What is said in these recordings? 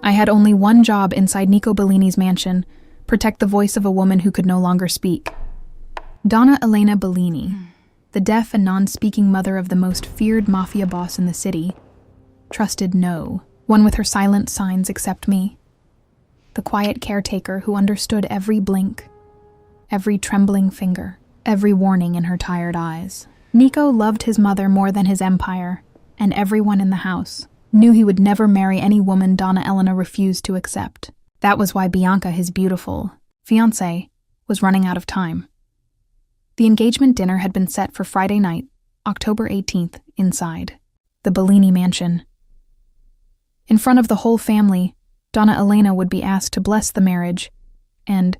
I had only one job inside Nico Bellini's mansion: protect the voice of a woman who could no longer speak. Donna Elena Bellini, the deaf and non-speaking mother of the most feared mafia boss in the city, trusted no one with her silent signs except me. The quiet caretaker who understood every blink, every trembling finger, every warning in her tired eyes. Nico loved his mother more than his empire, and everyone in the house knew he would never marry any woman Donna Elena refused to accept. That was why Bianca, his beautiful fiancée, was running out of time. The engagement dinner had been set for Friday night, October 18th, inside the Bellini mansion. In front of the whole family, Donna Elena would be asked to bless the marriage, and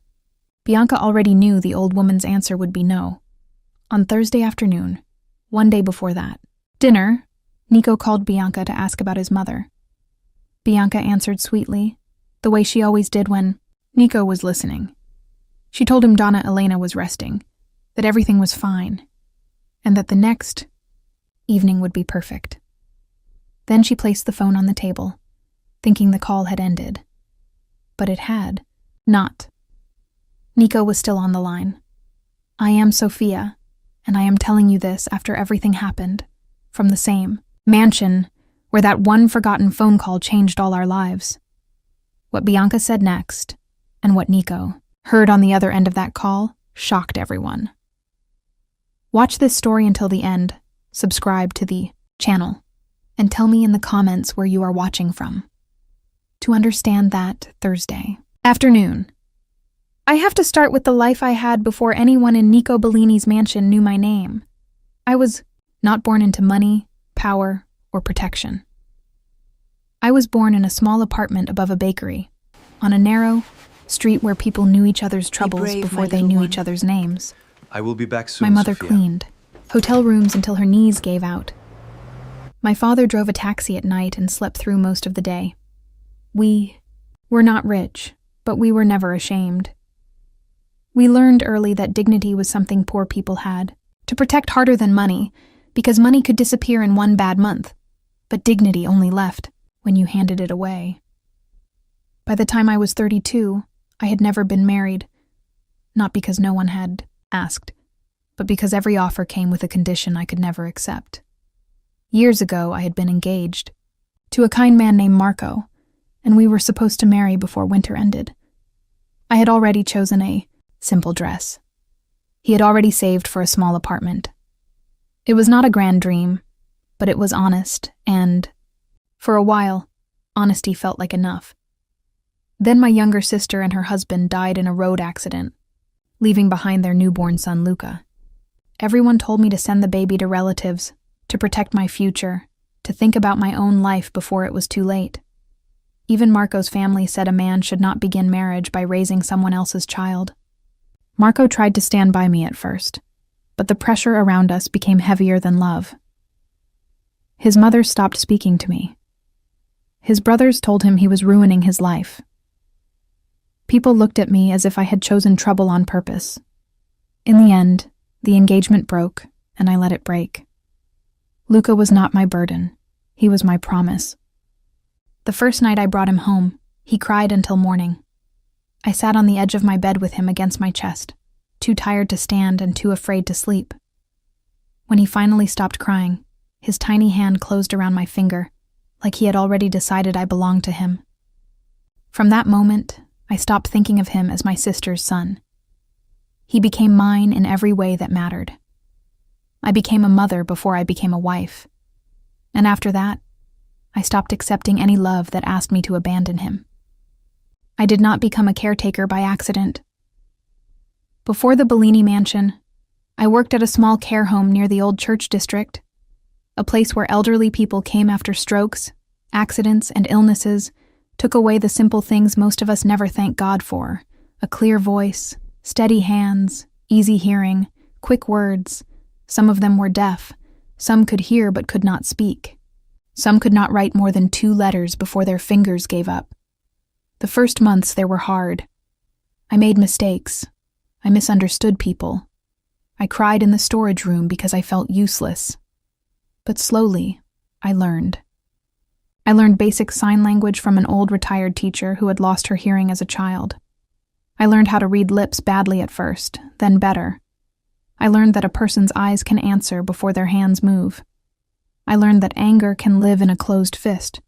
Bianca already knew the old woman's answer would be no. On Thursday afternoon, one day before that dinner, Nico called Bianca to ask about his mother. Bianca answered sweetly, the way she always did when Nico was listening. She told him Donna Elena was resting, that everything was fine, and that the next evening would be perfect. Then she placed the phone on the table, thinking the call had ended. But it had not. Nico was still on the line. I am Sophia, and I am telling you this after everything happened, from the same mansion where that one forgotten phone call changed all our lives. What Bianca said next, and what Nico heard on the other end of that call, shocked everyone. Watch this story until the end, subscribe to the channel, and tell me in the comments where you are watching from. To understand that Thursday afternoon, I have to start with the life I had before anyone in Nico Bellini's mansion knew my name. I was not born into money, power, or protection. I was born in a small apartment above a bakery, on a narrow street where people knew each other's troubles before they knew each other's names. I will be back soon, My mother Sophia. cleaned hotel rooms until her knees gave out. My father drove a taxi at night and slept through most of the day. We were not rich, but we were never ashamed. We learned early that dignity was something poor people had, to protect harder than money, because money could disappear in one bad month, but dignity only left when you handed it away. By the time I was 32, I had never been married, not because no one had asked, but because every offer came with a condition I could never accept. Years ago, I had been engaged to a kind man named Marco, and we were supposed to marry before winter ended. I had already chosen a simple dress. He had already saved for a small apartment. It was not a grand dream, but it was honest, and, for a while, honesty felt like enough. Then my younger sister and her husband died in a road accident, leaving behind their newborn son Luca. Everyone told me to send the baby to relatives, to protect my future, to think about my own life before it was too late. Even Marco's family said a man should not begin marriage by raising someone else's child. Marco tried to stand by me at first, but the pressure around us became heavier than love. His mother stopped speaking to me. His brothers told him he was ruining his life. People looked at me as if I had chosen trouble on purpose. In the end, the engagement broke, and I let it break. Luca was not my burden. He was my promise. The first night I brought him home, he cried until morning. I sat on the edge of my bed with him against my chest, too tired to stand and too afraid to sleep. When he finally stopped crying, his tiny hand closed around my finger, like he had already decided I belonged to him. From that moment, I stopped thinking of him as my sister's son. He became mine in every way that mattered. I became a mother before I became a wife. And after that, I stopped accepting any love that asked me to abandon him. I did not become a caretaker by accident. Before the Bellini mansion, I worked at a small care home near the old church district, a place where elderly people came after strokes, accidents, and illnesses, took away the simple things most of us never thank God for: a clear voice, steady hands, easy hearing, quick words. Some of them were deaf, some could hear but could not speak. Some could not write more than 2 letters before their fingers gave up. The first months there were hard. I made mistakes. I misunderstood people. I cried in the storage room because I felt useless. But slowly, I learned. I learned basic sign language from an old retired teacher who had lost her hearing as a child. I learned how to read lips badly at first, then better. I learned that a person's eyes can answer before their hands move. I learned that anger can live in a closed fist,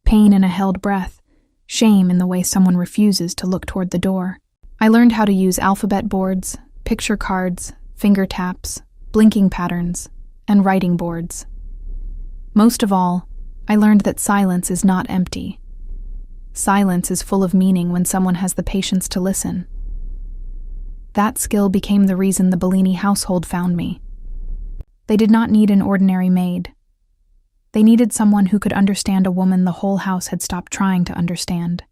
pain in a held breath, shame in the way someone refuses to look toward the door. I learned how to use alphabet boards, picture cards, finger taps, blinking patterns, and writing boards. Most of all, I learned that silence is not empty. Silence is full of meaning when someone has the patience to listen. That skill became the reason the Bellini household found me. They did not need an ordinary maid. They needed someone who could understand a woman the whole house had stopped trying to understand.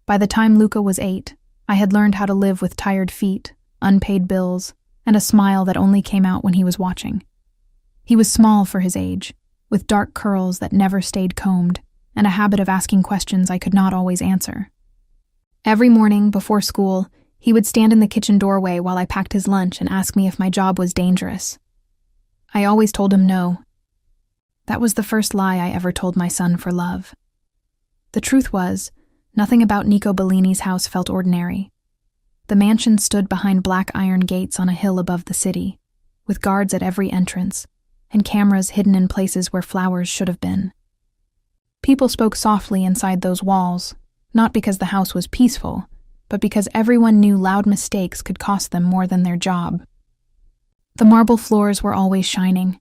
By the time Luca was 8, I had learned how to live with tired feet, unpaid bills, and a smile that only came out when he was watching. He was small for his age, with dark curls that never stayed combed, and a habit of asking questions I could not always answer. Every morning, before school, he would stand in the kitchen doorway while I packed his lunch and ask me if my job was dangerous. I always told him no. That was the first lie I ever told my son for love. The truth was, nothing about Nico Bellini's house felt ordinary. The mansion stood behind black iron gates on a hill above the city, with guards at every entrance, and cameras hidden in places where flowers should have been. People spoke softly inside those walls, not because the house was peaceful, but because everyone knew loud mistakes could cost them more than their job. The marble floors were always shining.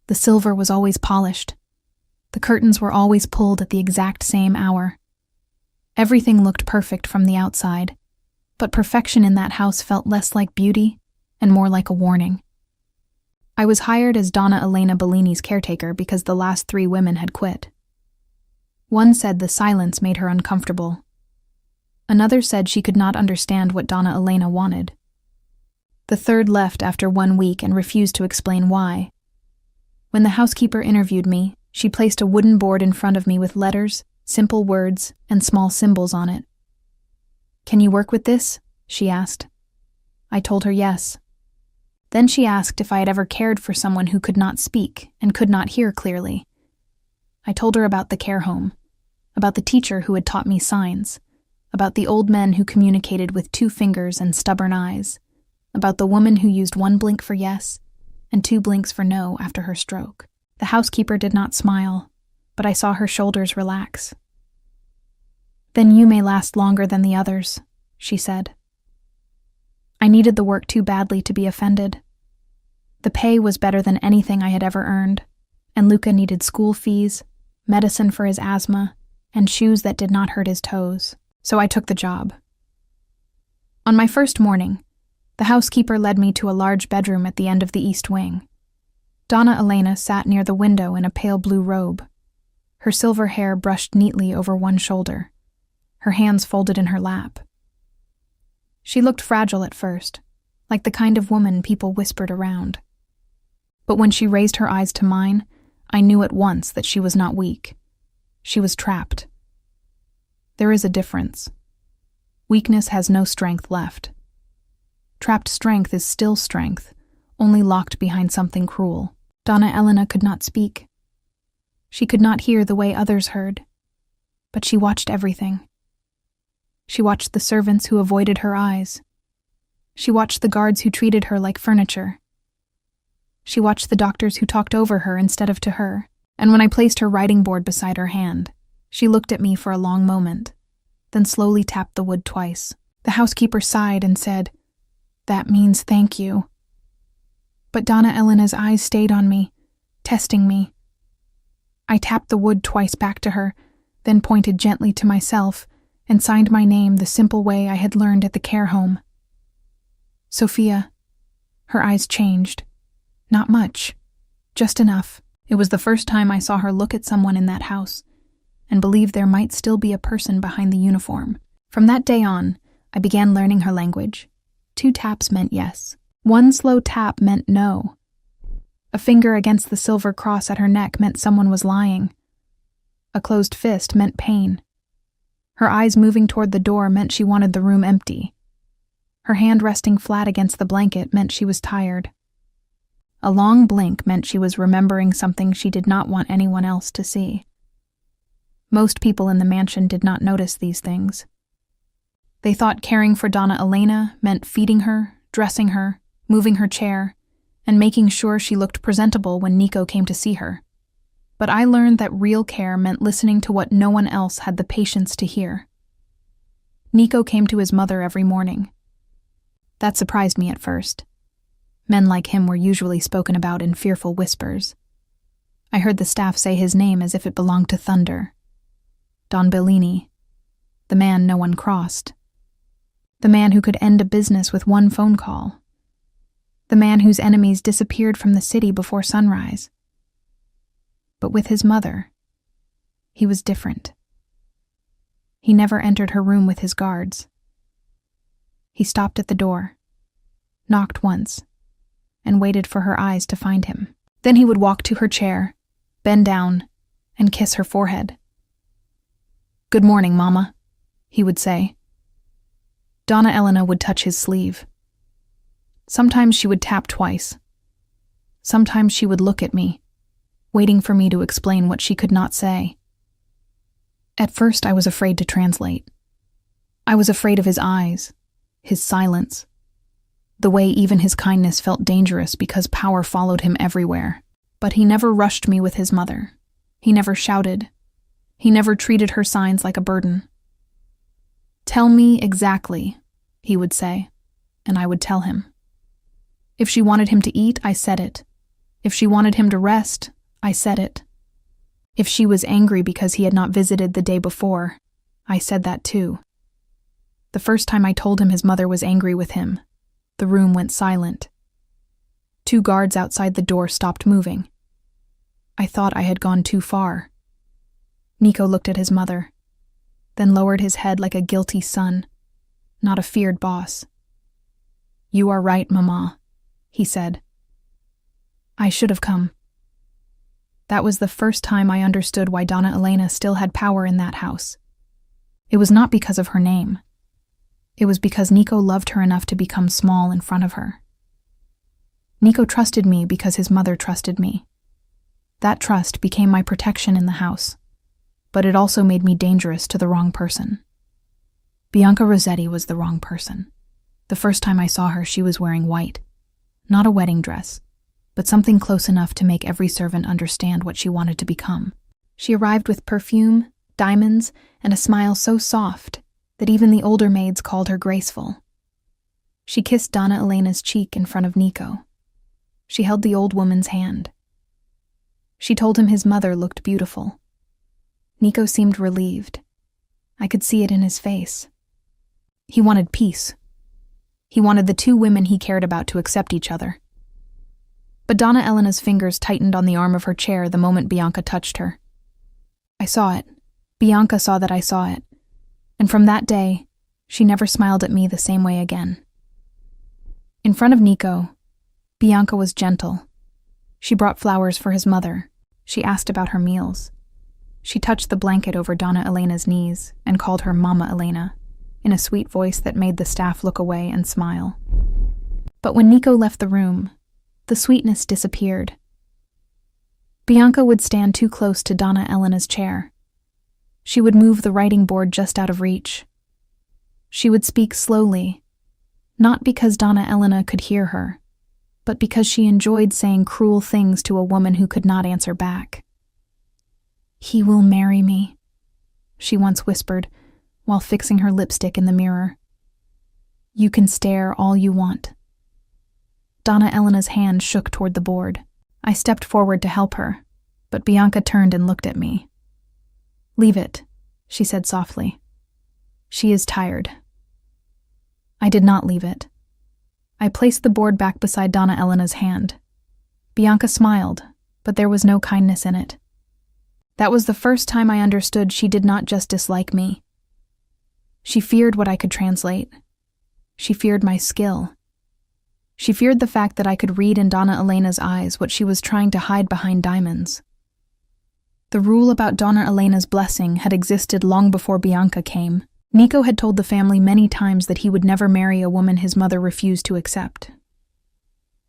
The silver was always polished. The curtains were always pulled at the exact same hour. Everything looked perfect from the outside, but perfection in that house felt less like beauty and more like a warning. I was hired as Donna Elena Bellini's caretaker because the last 3 women had quit. One said the silence made her uncomfortable. Another said she could not understand what Donna Elena wanted. The third left after 1 week and refused to explain why. When the housekeeper interviewed me, she placed a wooden board in front of me with letters, simple words, and small symbols on it. "Can you work with this?" she asked. I told her yes. Then she asked if I had ever cared for someone who could not speak and could not hear clearly. I told her about the care home, about the teacher who had taught me signs, about the old men who communicated with 2 fingers and stubborn eyes, about the woman who used 1 blink for yes and 2 blinks for no after her stroke. The housekeeper did not smile, but I saw her shoulders relax. "Then you may last longer than the others," she said. I needed the work too badly to be offended. The pay was better than anything I had ever earned, and Luca needed school fees, medicine for his asthma, and shoes that did not hurt his toes, so I took the job. On my first morning, the housekeeper led me to a large bedroom at the end of the east wing. Donna Elena sat near the window in a pale blue robe. Her silver hair brushed neatly over one shoulder, her hands folded in her lap. She looked fragile at first, like the kind of woman people whispered around. But when she raised her eyes to mine, I knew at once that she was not weak. She was trapped. There is a difference. Weakness has no strength left. Trapped strength is still strength, only locked behind something cruel. Donna Elena could not speak. She could not hear the way others heard, but she watched everything. She watched the servants who avoided her eyes. She watched the guards who treated her like furniture. She watched the doctors who talked over her instead of to her, and when I placed her writing board beside her hand, she looked at me for a long moment, then slowly tapped the wood twice. The housekeeper sighed and said, "That means thank you." But Donna Elena's eyes stayed on me, testing me. I tapped the wood twice back to her, then pointed gently to myself and signed my name the simple way I had learned at the care home. Sophia. Her eyes changed. Not much, just enough. It was the first time I saw her look at someone in that house and believe there might still be a person behind the uniform. From that day on, I began learning her language. 2 taps meant yes. 1 slow tap meant no. A finger against the silver cross at her neck meant someone was lying. A closed fist meant pain. Her eyes moving toward the door meant she wanted the room empty. Her hand resting flat against the blanket meant she was tired. A long blink meant she was remembering something she did not want anyone else to see. Most people in the mansion did not notice these things. They thought caring for Donna Elena meant feeding her, dressing her, moving her chair, and making sure she looked presentable when Nico came to see her. But I learned that real care meant listening to what no one else had the patience to hear. Nico came to his mother every morning. That surprised me at first. Men like him were usually spoken about in fearful whispers. I heard the staff say his name as if it belonged to thunder. Don Bellini, the man no one crossed. The man who could end a business with one phone call. The man whose enemies disappeared from the city before sunrise. But with his mother, he was different. He never entered her room with his guards. He stopped at the door, knocked once, and waited for her eyes to find him. Then he would walk to her chair, bend down, and kiss her forehead. "Good morning, Mama," he would say. Donna Elena would touch his sleeve. Sometimes she would tap twice. Sometimes she would look at me, waiting for me to explain what she could not say. At first, I was afraid to translate. I was afraid of his eyes, his silence, the way even his kindness felt dangerous because power followed him everywhere. But he never rushed me with his mother. He never shouted. He never treated her signs like a burden. "Tell me exactly," he would say, and I would tell him. If she wanted him to eat, I said it. If she wanted him to rest, I said it. If she was angry because he had not visited the day before, I said that too. The first time I told him his mother was angry with him, the room went silent. 2 guards outside the door stopped moving. I thought I had gone too far. Nico looked at his mother, then lowered his head like a guilty son, not a feared boss. "You are right, Mama," he said. I should have come. That was the first time I understood why Donna Elena still had power in that house. It was not because of her name. It was because Nico loved her enough to become small in front of her. Nico trusted me because his mother trusted me. That trust became my protection in the house, but it also made me dangerous to the wrong person. Bianca Rossetti was the wrong person. The first time I saw her, she was wearing white. Not a wedding dress, but something close enough to make every servant understand what she wanted to become. She arrived with perfume, diamonds, and a smile so soft that even the older maids called her graceful. She kissed Donna Elena's cheek in front of Nico. She held the old woman's hand. She told him his mother looked beautiful. Nico seemed relieved. I could see it in his face. He wanted peace. He wanted the 2 women he cared about to accept each other. But Donna Elena's fingers tightened on the arm of her chair the moment Bianca touched her. I saw it. Bianca saw that I saw it. And from that day, she never smiled at me the same way again. In front of Nico, Bianca was gentle. She brought flowers for his mother. She asked about her meals. She touched the blanket over Donna Elena's knees and called her Mama Elena, in a sweet voice that made the staff look away and smile. But when Nico left the room, the sweetness disappeared. Bianca would stand too close to Donna Elena's chair. She would move the writing board just out of reach. She would speak slowly, not because Donna Elena could hear her, but because she enjoyed saying cruel things to a woman who could not answer back. "He will marry me," she once whispered, while fixing her lipstick in the mirror. "You can stare all you want." Donna Elena's hand shook toward the board. I stepped forward to help her, but Bianca turned and looked at me. "Leave it," she said softly. "She is tired." I did not leave it. I placed the board back beside Donna Elena's hand. Bianca smiled, but there was no kindness in it. That was the first time I understood she did not just dislike me. She feared what I could translate. She feared my skill. She feared the fact that I could read in Donna Elena's eyes what she was trying to hide behind diamonds. The rule about Donna Elena's blessing had existed long before Bianca came. Nico had told the family many times that he would never marry a woman his mother refused to accept.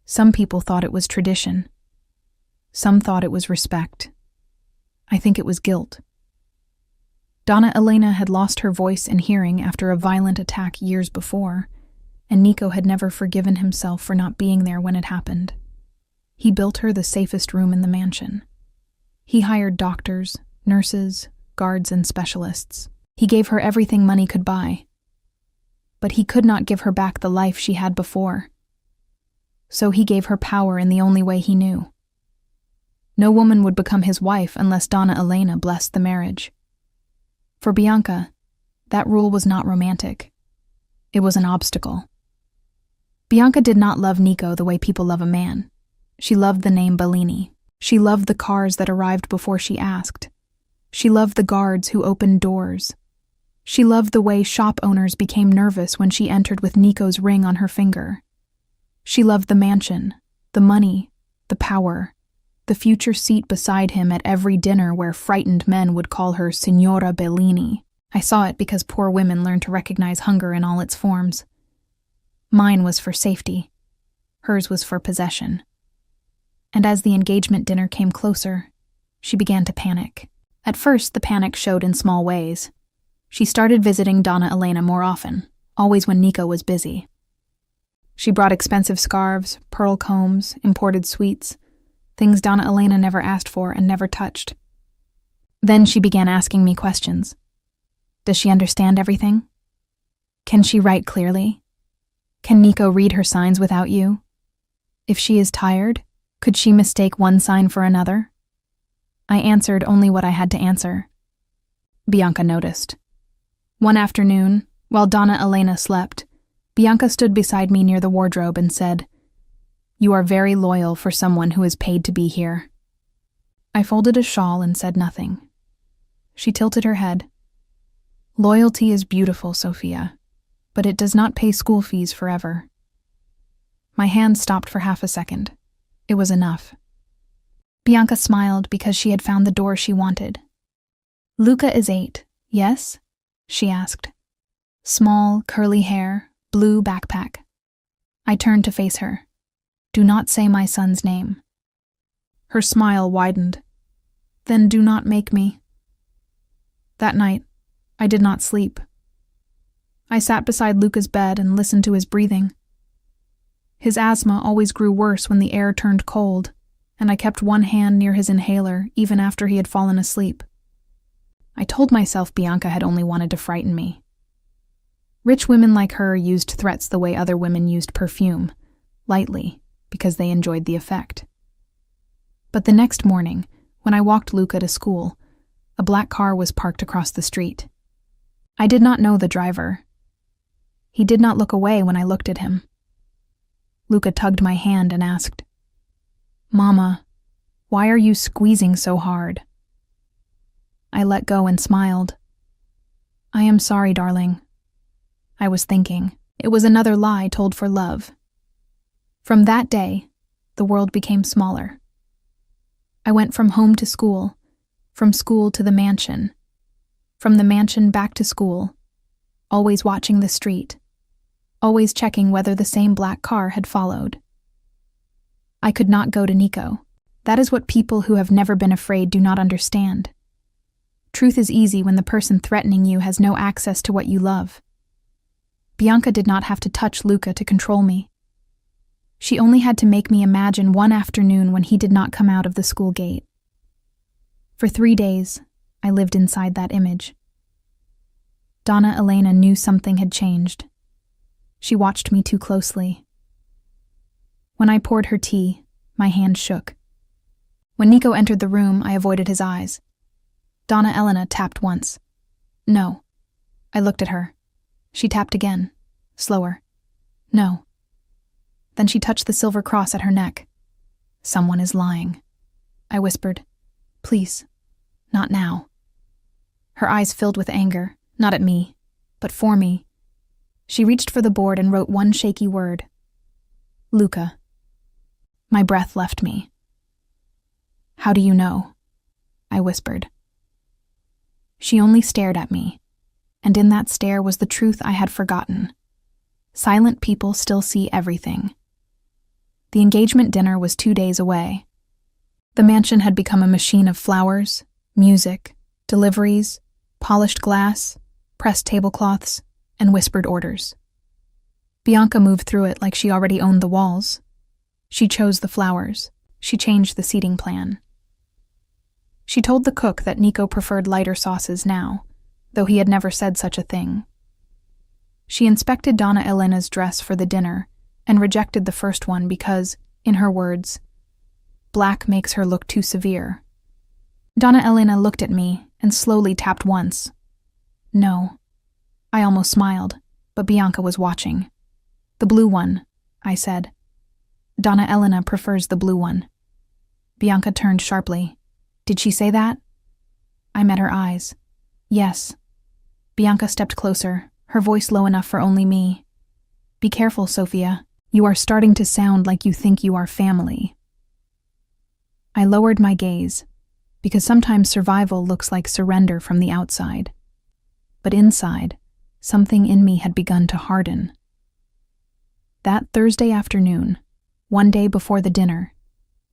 Some people thought it was tradition. Some thought it was respect. I think it was guilt. Donna Elena had lost her voice and hearing after a violent attack years before, and Nico had never forgiven himself for not being there when it happened. He built her the safest room in the mansion. He hired doctors, nurses, guards, and specialists. He gave her everything money could buy. But he could not give her back the life she had before. So he gave her power in the only way he knew. No woman would become his wife unless Donna Elena blessed the marriage. For Bianca, that rule was not romantic. It was an obstacle. Bianca did not love Nico the way people love a man. She loved the name Bellini. She loved the cars that arrived before she asked. She loved the guards who opened doors. She loved the way shop owners became nervous when she entered with Nico's ring on her finger. She loved the mansion, the money, the power, the future seat beside him at every dinner where frightened men would call her Signora Bellini. I saw it because poor women learned to recognize hunger in all its forms. Mine was for safety. Hers was for possession. And as the engagement dinner came closer, she began to panic. At first, the panic showed in small ways. She started visiting Donna Elena more often, always when Nico was busy. She brought expensive scarves, pearl combs, imported sweets, things Donna Elena never asked for and never touched. Then she began asking me questions. Does she understand everything? Can she write clearly? Can Nico read her signs without you? If she is tired, could she mistake one sign for another? I answered only what I had to answer. Bianca noticed. One afternoon, while Donna Elena slept, Bianca stood beside me near the wardrobe and said, "You are very loyal for someone who is paid to be here." I folded a shawl and said nothing. She tilted her head. "Loyalty is beautiful, Sophia, but it does not pay school fees forever." My hand stopped for half a second. It was enough. Bianca smiled because she had found the door she wanted. "Luca is 8, yes?" she asked. Small, curly hair, blue backpack. I turned to face her. "Do not say my son's name." Her smile widened. "Then do not make me." That night, I did not sleep. I sat beside Luca's bed and listened to his breathing. His asthma always grew worse when the air turned cold, and I kept one hand near his inhaler even after he had fallen asleep. I told myself Bianca had only wanted to frighten me. Rich women like her used threats the way other women used perfume, lightly, because they enjoyed the effect. But the next morning, when I walked Luca to school, a black car was parked across the street. I did not know the driver. He did not look away when I looked at him. Luca tugged my hand and asked, "Mama, why are you squeezing so hard?" I let go and smiled. "I am sorry, darling." I was thinking, it was another lie told for love. From that day, the world became smaller. I went from home to school, from school to the mansion, from the mansion back to school, always watching the street, always checking whether the same black car had followed. I could not go to Nico. That is what people who have never been afraid do not understand. Truth is easy when the person threatening you has no access to what you love. Bianca did not have to touch Luca to control me. She only had to make me imagine one afternoon when he did not come out of the school gate. For 3 days, I lived inside that image. Donna Elena knew something had changed. She watched me too closely. When I poured her tea, my hand shook. When Nico entered the room, I avoided his eyes. Donna Elena tapped once. No. I looked at her. She tapped again, slower. No. Then she touched the silver cross at her neck. Someone is lying. I whispered, "Please, not now." Her eyes filled with anger, not at me, but for me. She reached for the board and wrote one shaky word. Luca. My breath left me. "How do you know?" I whispered. She only stared at me, and in that stare was the truth I had forgotten. Silent people still see everything. The engagement dinner was 2 days away. The mansion had become a machine of flowers, music, deliveries, polished glass, pressed tablecloths, and whispered orders. Bianca moved through it like she already owned the walls. She chose the flowers. She changed the seating plan. She told the cook that Nico preferred lighter sauces now, though he had never said such a thing. She inspected Donna Elena's dress for the dinner and rejected the first one because, in her words, black makes her look too severe. Donna Elena looked at me and slowly tapped once. No. I almost smiled, but Bianca was watching. The blue one, I said. Donna Elena prefers the blue one. Bianca turned sharply. Did she say that? I met her eyes. Yes. Bianca stepped closer, her voice low enough for only me. Be careful, Sophia. You are starting to sound like you think you are family. I lowered my gaze, because sometimes survival looks like surrender from the outside. But inside, something in me had begun to harden. That Thursday afternoon, one day before the dinner,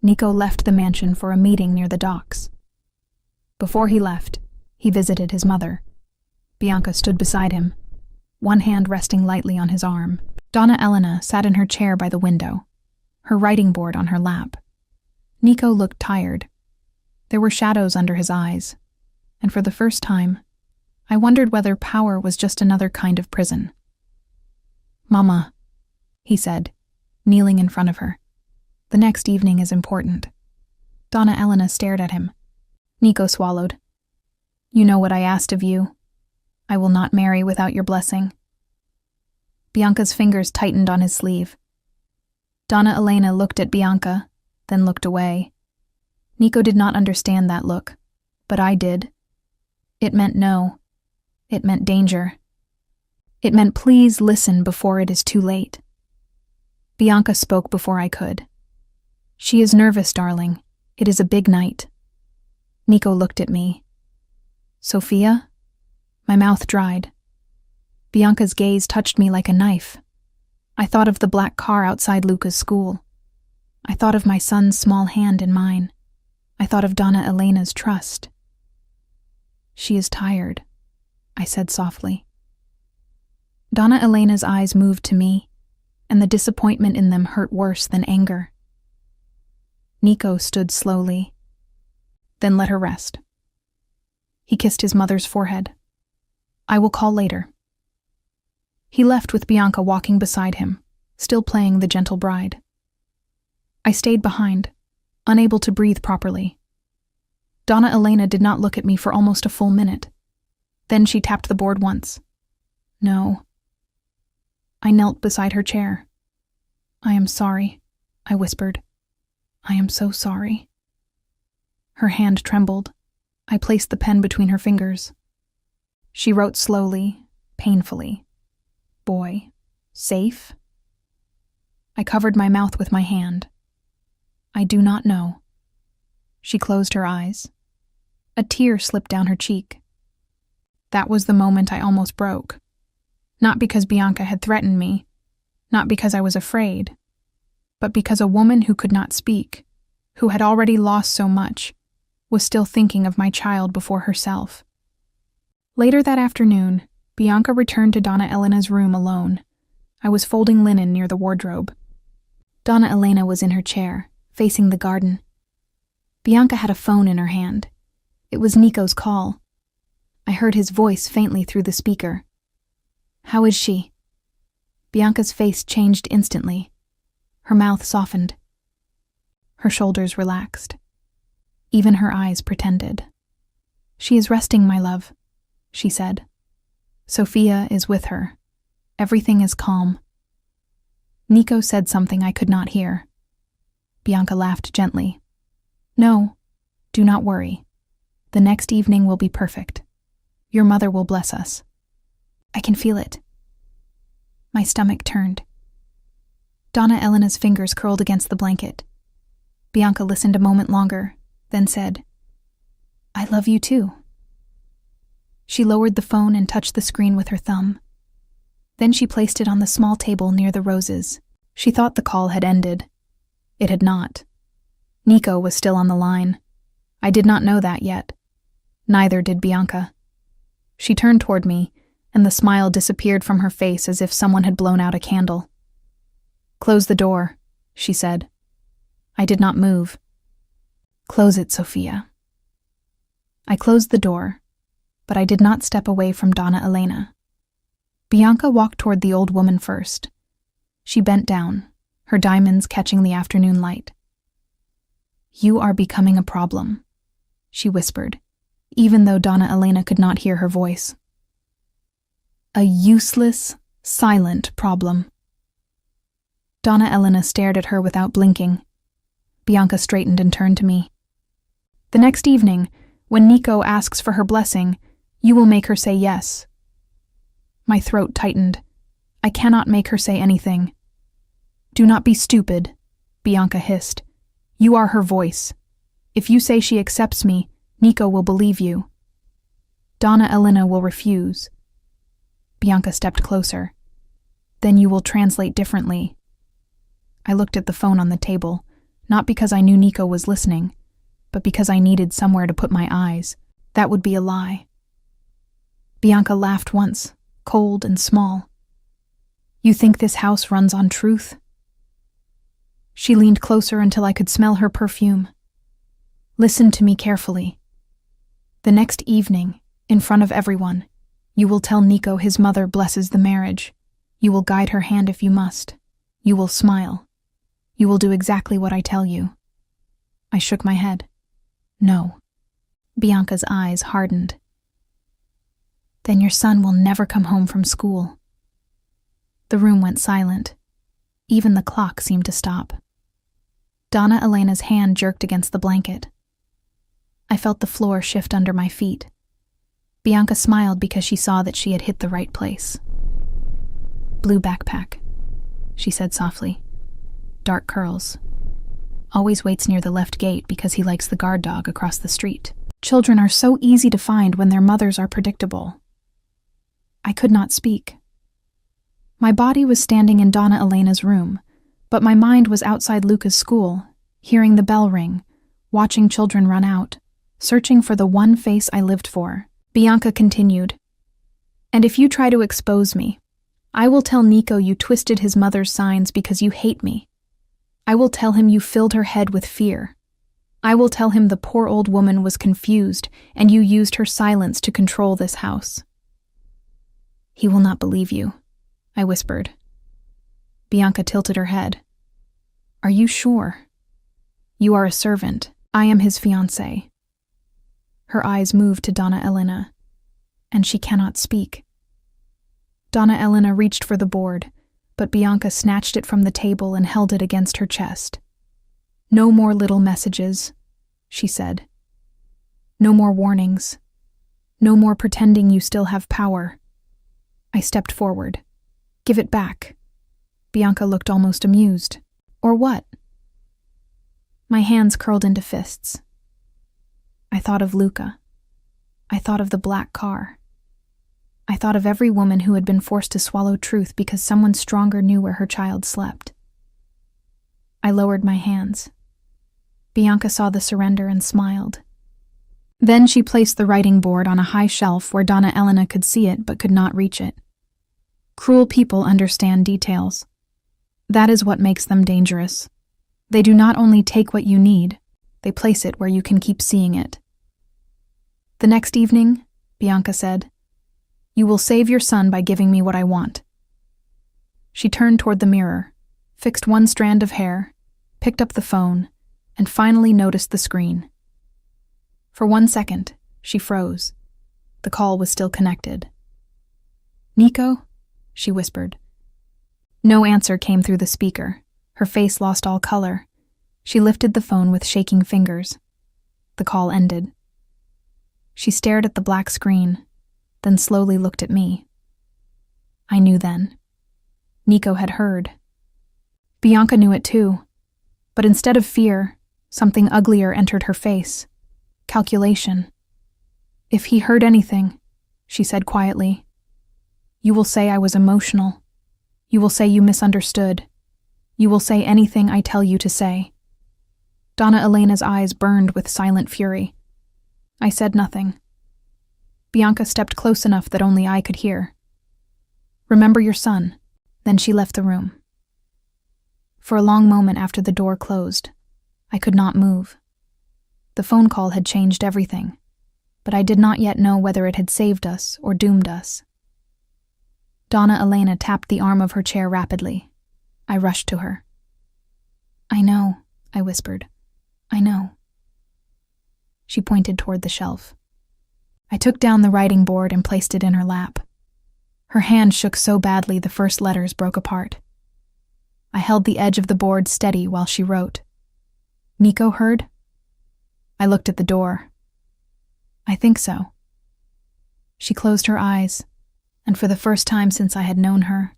Nico left the mansion for a meeting near the docks. Before he left, he visited his mother. Bianca stood beside him, one hand resting lightly on his arm. Donna Elena sat in her chair by the window, her writing board on her lap. Nico looked tired. There were shadows under his eyes, and for the first time, I wondered whether power was just another kind of prison. Mama, he said, kneeling in front of her. The next evening is important. Donna Elena stared at him. Nico swallowed. You know what I asked of you. I will not marry without your blessing. Bianca's fingers tightened on his sleeve. Donna Elena looked at Bianca, then looked away. Nico did not understand that look, but I did. It meant no. It meant danger. It meant please listen before it is too late. Bianca spoke before I could. She is nervous, darling. It is a big night. Nico looked at me. Sophia? My mouth dried. Bianca's gaze touched me like a knife. I thought of the black car outside Luca's school. I thought of my son's small hand in mine. I thought of Donna Elena's trust. She is tired, I said softly. Donna Elena's eyes moved to me, and the disappointment in them hurt worse than anger. Nico stood slowly, then let her rest. He kissed his mother's forehead. I will call later. He left with Bianca walking beside him, still playing the gentle bride. I stayed behind, unable to breathe properly. Donna Elena did not look at me for almost a full minute. Then she tapped the board once. No. I knelt beside her chair. I am sorry, I whispered. I am so sorry. Her hand trembled. I placed the pen between her fingers. She wrote slowly, painfully. Boy, safe? I covered my mouth with my hand. I do not know. She closed her eyes. A tear slipped down her cheek. That was the moment I almost broke. Not because Bianca had threatened me, not because I was afraid, but because a woman who could not speak, who had already lost so much, was still thinking of my child before herself. Later that afternoon, Bianca returned to Donna Elena's room alone. I was folding linen near the wardrobe. Donna Elena was in her chair, facing the garden. Bianca had a phone in her hand. It was Nico's call. I heard his voice faintly through the speaker. How is she? Bianca's face changed instantly. Her mouth softened. Her shoulders relaxed. Even her eyes pretended. She is resting, my love, she said. Sophia is with her. Everything is calm. Nico said something I could not hear. Bianca laughed gently. No, do not worry. The next evening will be perfect. Your mother will bless us. I can feel it. My stomach turned. Donna Elena's fingers curled against the blanket. Bianca listened a moment longer, then said, I love you too. She lowered the phone and touched the screen with her thumb. Then she placed it on the small table near the roses. She thought the call had ended. It had not. Nico was still on the line. I did not know that yet. Neither did Bianca. She turned toward me, and the smile disappeared from her face as if someone had blown out a candle. "Close the door," she said. I did not move. "Close it, Sophia." I closed the door, but I did not step away from Donna Elena. Bianca walked toward the old woman first. She bent down, her diamonds catching the afternoon light. "You are becoming a problem," she whispered, even though Donna Elena could not hear her voice. "A useless, silent problem." Donna Elena stared at her without blinking. Bianca straightened and turned to me. "The next evening, when Nico asks for her blessing, you will make her say yes." My throat tightened. I cannot make her say anything. "Do not be stupid," Bianca hissed. "You are her voice. If you say she accepts me, Nico will believe you. Donna Elena will refuse." Bianca stepped closer. "Then you will translate differently." I looked at the phone on the table, not because I knew Nico was listening, but because I needed somewhere to put my eyes. That would be a lie. Bianca laughed once, cold and small. "You think this house runs on truth?" She leaned closer until I could smell her perfume. "Listen to me carefully. The next evening, in front of everyone, you will tell Nico his mother blesses the marriage. You will guide her hand if you must. You will smile. You will do exactly what I tell you." I shook my head. "No." Bianca's eyes hardened. "Then your son will never come home from school." The room went silent. Even the clock seemed to stop. Donna Elena's hand jerked against the blanket. I felt the floor shift under my feet. Bianca smiled because she saw that she had hit the right place. "Blue backpack," she said softly. "Dark curls. Always waits near the left gate because he likes the guard dog across the street. Children are so easy to find when their mothers are predictable." I could not speak. My body was standing in Donna Elena's room, but my mind was outside Luca's school, hearing the bell ring, watching children run out, searching for the one face I lived for. Bianca continued, "And if you try to expose me, I will tell Nico you twisted his mother's signs because you hate me. I will tell him you filled her head with fear. I will tell him the poor old woman was confused and you used her silence to control this house." "He will not believe you," I whispered. Bianca tilted her head. "Are you sure? You are a servant. I am his fiancée." Her eyes moved to Donna Elena, and she cannot speak. Donna Elena reached for the board, but Bianca snatched it from the table and held it against her chest. "No more little messages," she said. "No more warnings. No more pretending you still have power." I stepped forward. "Give it back." Bianca looked almost amused. "Or what?" My hands curled into fists. I thought of Luca. I thought of the black car. I thought of every woman who had been forced to swallow truth because someone stronger knew where her child slept. I lowered my hands. Bianca saw the surrender and smiled. Then she placed the writing board on a high shelf where Donna Elena could see it but could not reach it. Cruel people understand details. That is what makes them dangerous. They do not only take what you need, they place it where you can keep seeing it. "The next evening," Bianca said, "you will save your son by giving me what I want." She turned toward the mirror, fixed one strand of hair, picked up the phone, and finally noticed the screen. For 1 second, she froze. The call was still connected. "Nico?" she whispered. No answer came through the speaker. Her face lost all color. She lifted the phone with shaking fingers. The call ended. She stared at the black screen, then slowly looked at me. I knew then. Nico had heard. Bianca knew it too. But instead of fear, something uglier entered her face. Calculation. "If he heard anything," she said quietly, "you will say I was emotional. You will say you misunderstood. You will say anything I tell you to say." Donna Elena's eyes burned with silent fury. I said nothing. Bianca stepped close enough that only I could hear. "Remember your son." Then she left the room. For a long moment after the door closed, I could not move. The phone call had changed everything, but I did not yet know whether it had saved us or doomed us. Donna Elena tapped the arm of her chair rapidly. I rushed to her. "I know," I whispered. "I know." She pointed toward the shelf. I took down the writing board and placed it in her lap. Her hand shook so badly the first letters broke apart. I held the edge of the board steady while she wrote. "Nico heard?" I looked at the door. "I think so." She closed her eyes, and for the first time since I had known her,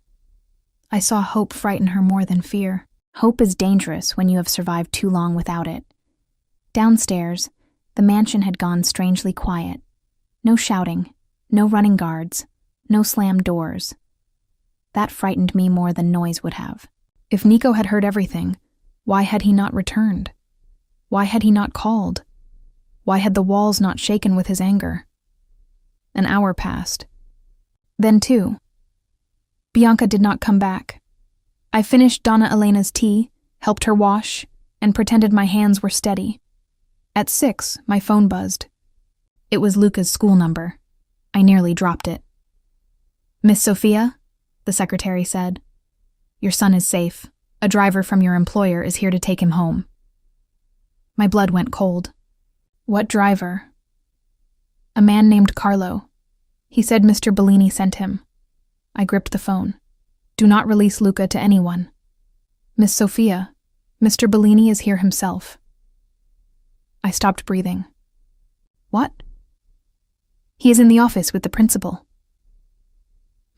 I saw hope frighten her more than fear. Hope is dangerous when you have survived too long without it. Downstairs, the mansion had gone strangely quiet. No shouting, no running guards, no slammed doors. That frightened me more than noise would have. If Nico had heard everything, why had he not returned? Why had he not called? Why had the walls not shaken with his anger? An hour passed. Then 2. Bianca did not come back. I finished Donna Elena's tea, helped her wash, and pretended my hands were steady. At 6, my phone buzzed. It was Luca's school number. I nearly dropped it. "Miss Sophia?" the secretary said. "Your son is safe. A driver from your employer is here to take him home." My blood went cold. "What driver?" "A man named Carlo. He said Mr. Bellini sent him." I gripped the phone. "Do not release Luca to anyone. Miss Sophia, Mr. Bellini is here himself." I stopped breathing. "What?" "He is in the office with the principal."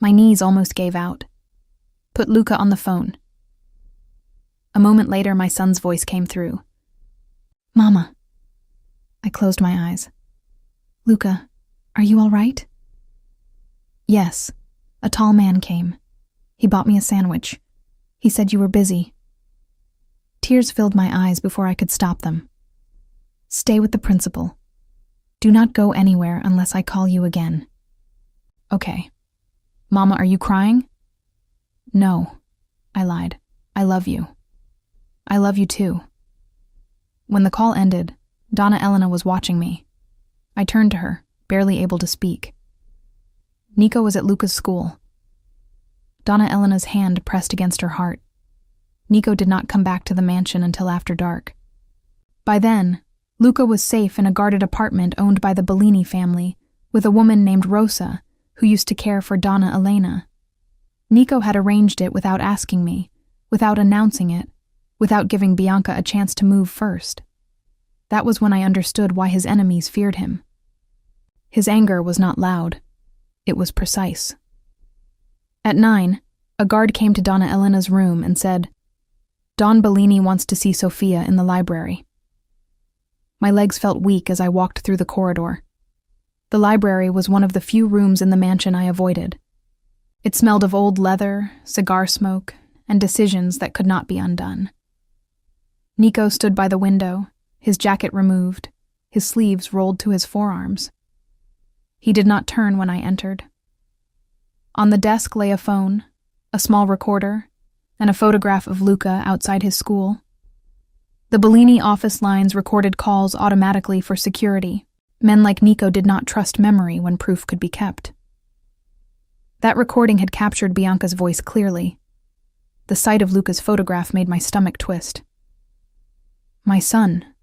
My knees almost gave out. "Put Luca on the phone." A moment later, my son's voice came through. "Mama." I closed my eyes. "Luca, are you all right?" "Yes." A tall man came. He bought me a sandwich. He said you were busy. Tears filled my eyes before I could stop them. "Stay with the principal. Do not go anywhere unless I call you again." "Okay." "Mama, are you crying?" "No," I lied. "I love you." "I love you too." When the call ended, Donna Elena was watching me. I turned to her, barely able to speak. Nico was at Luca's school. Donna Elena's hand pressed against her heart. Nico did not come back to the mansion until after dark. By then, Luca was safe in a guarded apartment owned by the Bellini family, with a woman named Rosa, who used to care for Donna Elena. Nico had arranged it without asking me, without announcing it, without giving Bianca a chance to move first. That was when I understood why his enemies feared him. His anger was not loud. It was precise. At 9, a guard came to Donna Elena's room and said, "Don Bellini wants to see Sophia in the library." My legs felt weak as I walked through the corridor. The library was one of the few rooms in the mansion I avoided. It smelled of old leather, cigar smoke, and decisions that could not be undone. Nico stood by the window, his jacket removed, his sleeves rolled to his forearms. He did not turn when I entered. On the desk lay a phone, a small recorder, and a photograph of Luca outside his school. The Bellini office lines recorded calls automatically for security. Men like Nico did not trust memory when proof could be kept. That recording had captured Bianca's voice clearly. The sight of Luca's photograph made my stomach twist. "My son,"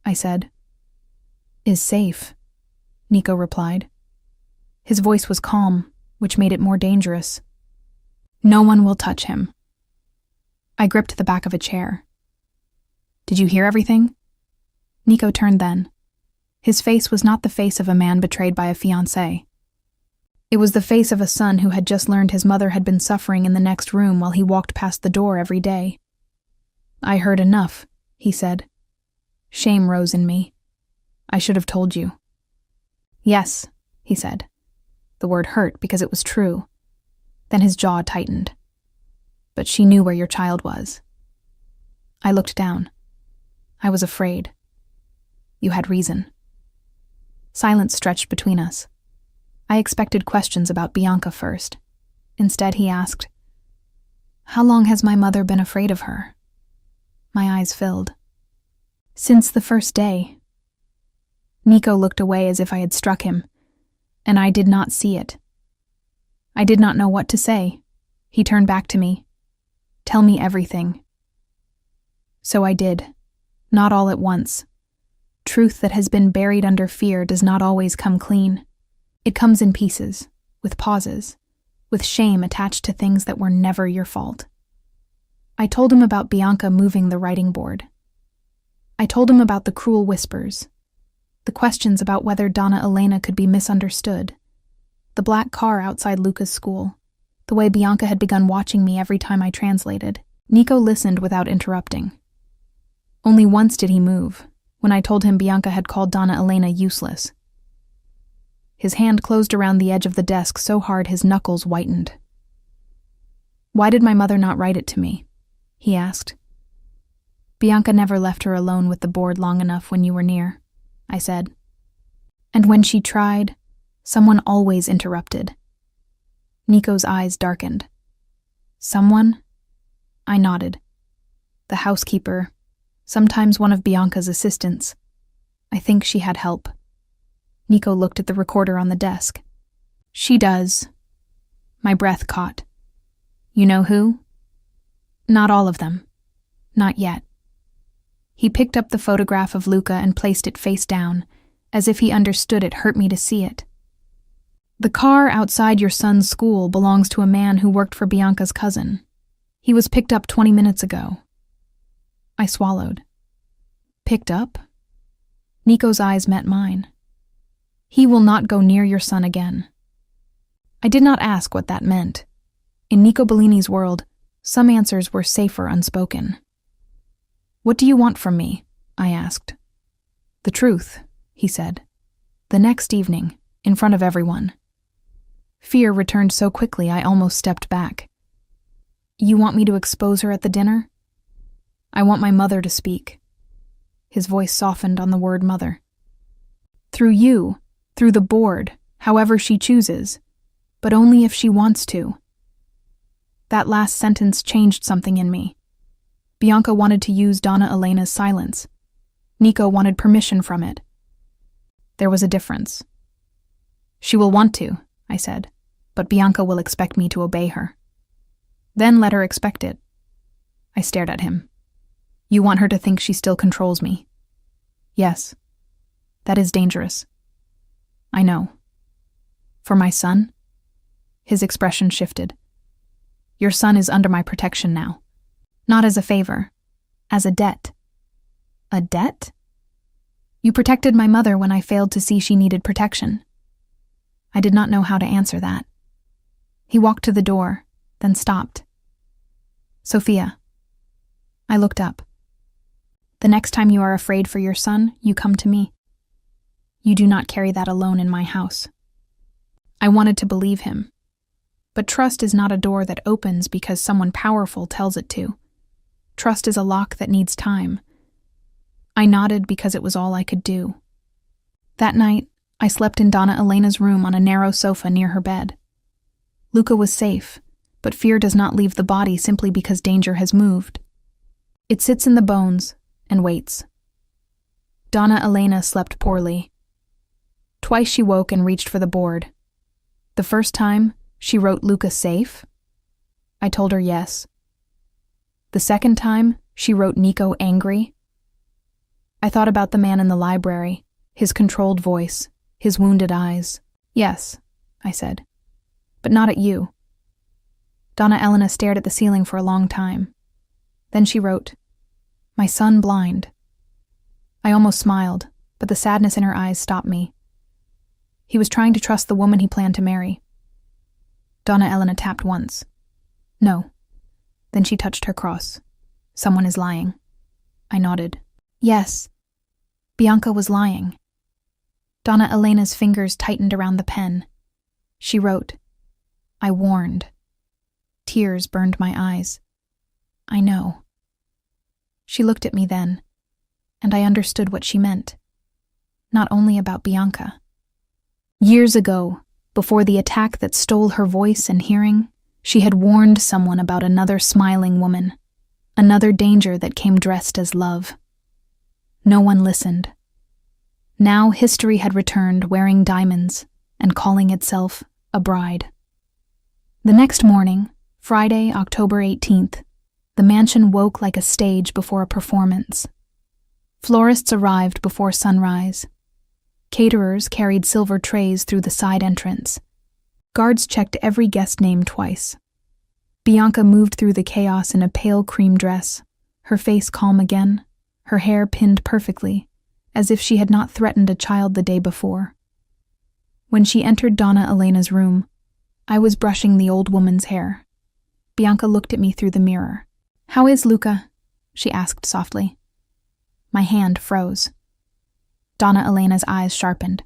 I said. "Is safe," Nico replied. His voice was calm, which made it more dangerous. "No one will touch him." I gripped the back of a chair. "Did you hear everything?" Nico turned then. His face was not the face of a man betrayed by a fiancée. It was the face of a son who had just learned his mother had been suffering in the next room while he walked past the door every day. "I heard enough," he said. Shame rose in me. "I should have told you." "Yes," he said. The word hurt because it was true. Then his jaw tightened. "But she knew where your child was." I looked down. I was afraid. "You had reason." Silence stretched between us. I expected questions about Bianca first. Instead, he asked, "How long has my mother been afraid of her?" My eyes filled. "Since the first day." Nico looked away as if I had struck him, and I did not see it. I did not know what to say. He turned back to me. "Tell me everything." So I did, not all at once. Truth that has been buried under fear does not always come clean. It comes in pieces, with pauses, with shame attached to things that were never your fault. I told him about Bianca moving the writing board. I told him about the cruel whispers, the questions about whether Donna Elena could be misunderstood, the black car outside Luca's school, the way Bianca had begun watching me every time I translated. Nico listened without interrupting. Only once did he move, when I told him Bianca had called Donna Elena useless. His hand closed around the edge of the desk so hard his knuckles whitened. "Why did my mother not write it to me?" he asked. "Bianca never left her alone with the board long enough when you were near," I said. "And when she tried, someone always interrupted." Nico's eyes darkened. "Someone?" I nodded. "The housekeeper, sometimes one of Bianca's assistants. I think she had help." Nico looked at the recorder on the desk. "She does." My breath caught. "You know who?" "Not all of them. Not yet." He picked up the photograph of Luca and placed it face down, as if he understood it hurt me to see it. "The car outside your son's school belongs to a man who worked for Bianca's cousin. He was picked up 20 minutes ago." I swallowed. "Picked up?" Nico's eyes met mine. "He will not go near your son again." I did not ask what that meant. In Nico Bellini's world, some answers were safer unspoken. "What do you want from me?" I asked. "The truth," he said. "The next evening, in front of everyone." Fear returned so quickly I almost stepped back. "You want me to expose her at the dinner?" "I want my mother to speak." His voice softened on the word mother. "Through you, through the board, however she chooses, but only if she wants to." That last sentence changed something in me. Bianca wanted to use Donna Elena's silence. Nico wanted permission from it. There was a difference. "She will want to," I said, "but Bianca will expect me to obey her." "Then let her expect it." I stared at him. "You want her to think she still controls me?" "Yes. That is dangerous." "I know." "For my son?" His expression shifted. "Your son is under my protection now. Not as a favor, as a debt." "A debt?" "You protected my mother when I failed to see she needed protection." I did not know how to answer that. He walked to the door, then stopped. "Sophia." I looked up. "The next time you are afraid for your son, you come to me. You do not carry that alone in my house." I wanted to believe him. But trust is not a door that opens because someone powerful tells it to. Trust is a lock that needs time. I nodded because it was all I could do. That night, I slept in Donna Elena's room on a narrow sofa near her bed. Luca was safe, but fear does not leave the body simply because danger has moved. It sits in the bones and waits. Donna Elena slept poorly. Twice she woke and reached for the board. The first time, she wrote Luca safe. I told her yes. The second time, she wrote Nico angry. I thought about the man in the library, his controlled voice, his wounded eyes. "Yes," I said, "but not at you." Donna Elena stared at the ceiling for a long time. Then she wrote, "My son blind." I almost smiled, but the sadness in her eyes stopped me. He was trying to trust the woman he planned to marry. Donna Elena tapped once. "No." Then she touched her cross. "Someone is lying." I nodded. "Yes." Bianca was lying. Donna Elena's fingers tightened around the pen. She wrote, "I warned." Tears burned my eyes. "I know." She looked at me then, and I understood what she meant. Not only about Bianca. Years ago, Before the attack that stole her voice and hearing, she had warned someone about another smiling woman, another danger that came dressed as love. No one listened. Now history had returned wearing diamonds and calling itself a bride. The next morning, Friday, October 18th, the mansion woke like a stage before a performance. Florists arrived before sunrise. Caterers carried silver trays through the side entrance. Guards checked every guest name twice. Bianca moved through the chaos in a pale cream dress, her face calm again, her hair pinned perfectly, as if she had not threatened a child the day before. When she entered Donna Elena's room, I was brushing the old woman's hair. Bianca looked at me through the mirror. "How is Luca?" she asked softly. My hand froze. Donna Elena's eyes sharpened.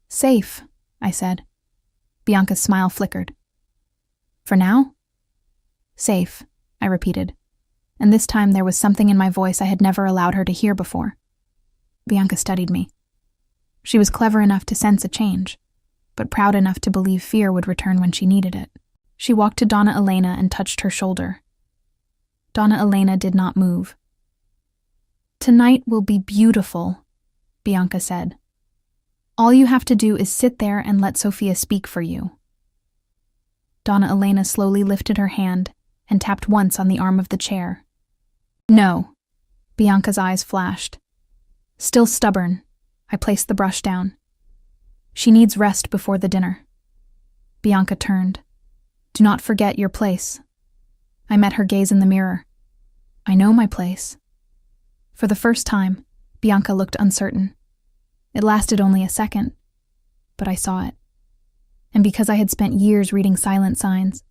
"Safe," I said. Bianca's smile flickered. "For now?" "Safe," I repeated, and this time there was something in my voice I had never allowed her to hear before. Bianca studied me. She was clever enough to sense a change, but proud enough to believe fear would return when she needed it. She walked to Donna Elena and touched her shoulder. Donna Elena did not move. "Tonight will be beautiful," Bianca said. "All you have to do is sit there and let Sophia speak for you." Donna Elena slowly lifted her hand and tapped once on the arm of the chair. "No," Bianca's eyes flashed. Still stubborn, I placed the brush down. "She needs rest before the dinner." Bianca turned. "Do not forget your place." I met her gaze in the mirror. "I know my place." For the first time, Bianca looked uncertain. It lasted only a second, but I saw it. And because I had spent years reading silent signs,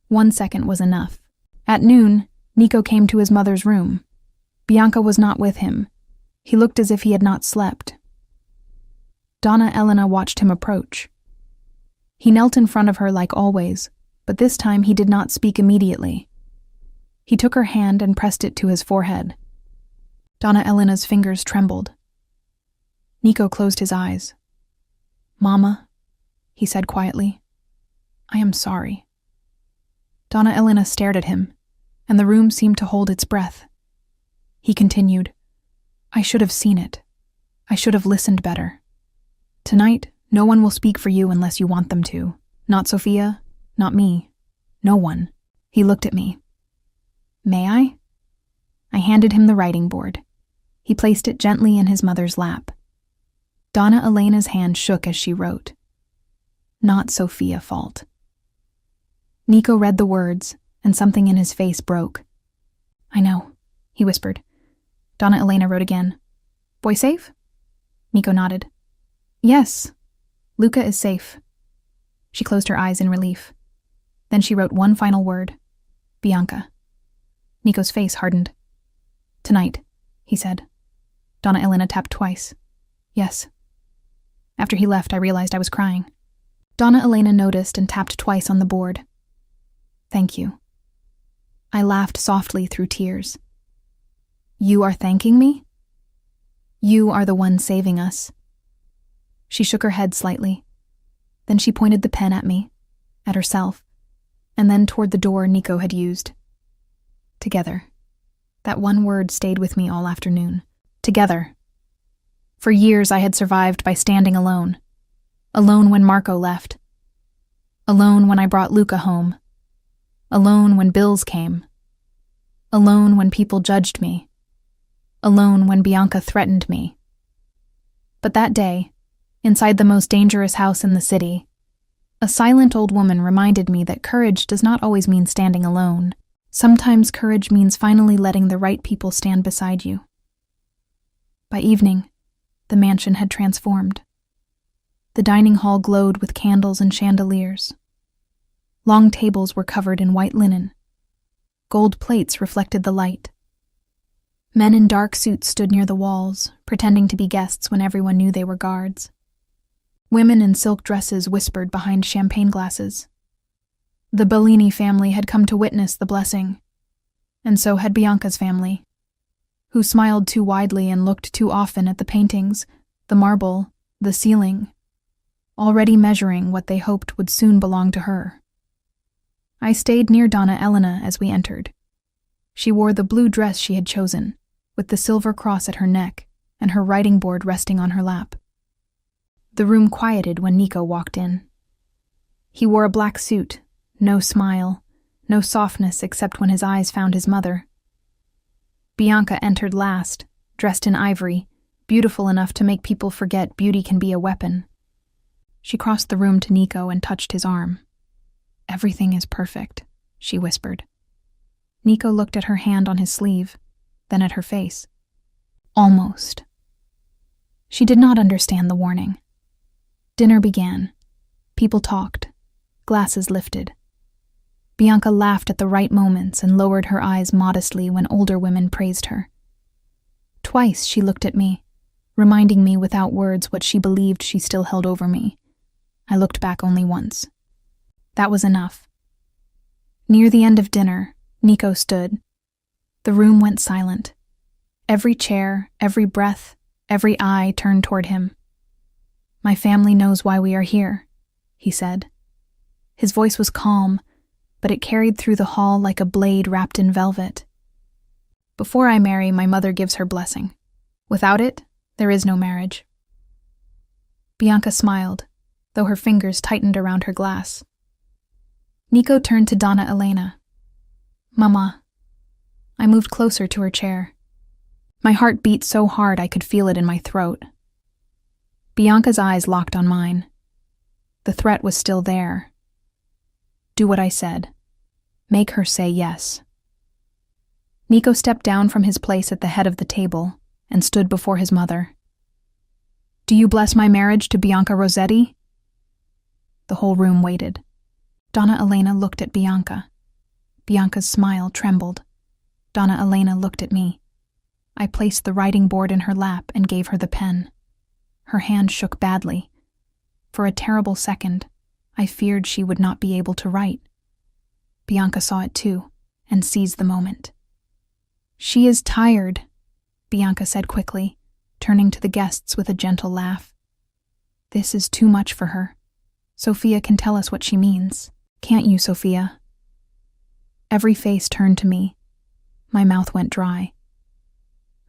1 second was enough. At noon, Nico came to his mother's room. Bianca was not with him. He looked as if he had not slept. Donna Elena watched him approach. He knelt in front of her like always, but this time he did not speak immediately. He took her hand and pressed it to his forehead. Donna Elena's fingers trembled. Nico closed his eyes. "Mama," he said quietly, "I am sorry." Donna Elena stared at him, and the room seemed to hold its breath. He continued, "I should have seen it. I should have listened better. Tonight, no one will speak for you unless you want them to. Not Sophia, not me, no one." He looked at me. "May I?" I handed him the writing board. He placed it gently in his mother's lap. Donna Elena's hand shook as she wrote, "Not Sophia fault." Nico read the words, and something in his face broke. "I know," he whispered. Donna Elena wrote again, "Boy safe?" Nico nodded. "Yes, Luca is safe." She closed her eyes in relief. Then she wrote one final word, "Bianca." Nico's face hardened. "Tonight," he said. Donna Elena tapped twice. "Yes." After he left, I realized I was crying. Donna Elena noticed and tapped twice on the board. "Thank you." I laughed softly through tears. "You are thanking me? You are the one saving us." She shook her head slightly. Then she pointed the pen at me, at herself, and then toward the door Nico had used. Together. That one word stayed with me all afternoon. Together. For years I had survived by standing alone. Alone when Marco left. Alone when I brought Luca home. Alone when bills came. Alone when people judged me. Alone when Bianca threatened me. But that day, inside the most dangerous house in the city, a silent old woman reminded me that courage does not always mean standing alone. Sometimes courage means finally letting the right people stand beside you. By evening, the mansion had transformed. The dining hall glowed with candles and chandeliers. Long tables were covered in white linen. Gold plates reflected the light. Men in dark suits stood near the walls, pretending to be guests when everyone knew they were guards. Women in silk dresses whispered behind champagne glasses. The Bellini family had come to witness the blessing, and so had Bianca's family, who smiled too widely and looked too often at the paintings, the marble, the ceiling. already measuring what they hoped would soon belong to her. I stayed near Donna Elena as we entered. She wore the blue dress she had chosen, with the silver cross at her neck and her writing board resting on her lap. The room quieted when Nico walked in. He wore a black suit, no smile, no softness except when his eyes found his mother. Bianca entered last, dressed in ivory, beautiful enough to make people forget beauty can be a weapon. She crossed the room to Nico and touched his arm. "Everything is perfect," she whispered. Nico looked at her hand on his sleeve, then at her face. Almost. She did not understand the warning. Dinner began. People talked. Glasses lifted. Bianca laughed at the right moments and lowered her eyes modestly when older women praised her. Twice she looked at me, reminding me without words what she believed she still held over me. I looked back only once. That was enough. Near the end of dinner, Nico stood. The room went silent. Every chair, every breath, every eye turned toward him. "My family knows why we are here," he said. His voice was calm, but it carried through the hall like a blade wrapped in velvet. "Before I marry, my mother gives her blessing. Without it, there is no marriage." Bianca smiled, though her fingers tightened around her glass. Nico turned to Donna Elena. "Mama." I moved closer to her chair. My heart beat so hard I could feel it in my throat. Bianca's eyes locked on mine. The threat was still there. Do what I said. Make her say yes. Nico stepped down from his place at the head of the table and stood before his mother. "Do you bless my marriage to Bianca Rossetti?" The whole room waited. Donna Elena looked at Bianca. Bianca's smile trembled. Donna Elena looked at me. I placed the writing board in her lap and gave her the pen. Her hand shook badly. For a terrible second, I feared she would not be able to write. Bianca saw it too, and seized the moment. "She is tired," Bianca said quickly, turning to the guests with a gentle laugh. "This is too much for her. Sophia can tell us what she means. Can't you, Sophia?" Every face turned to me. My mouth went dry.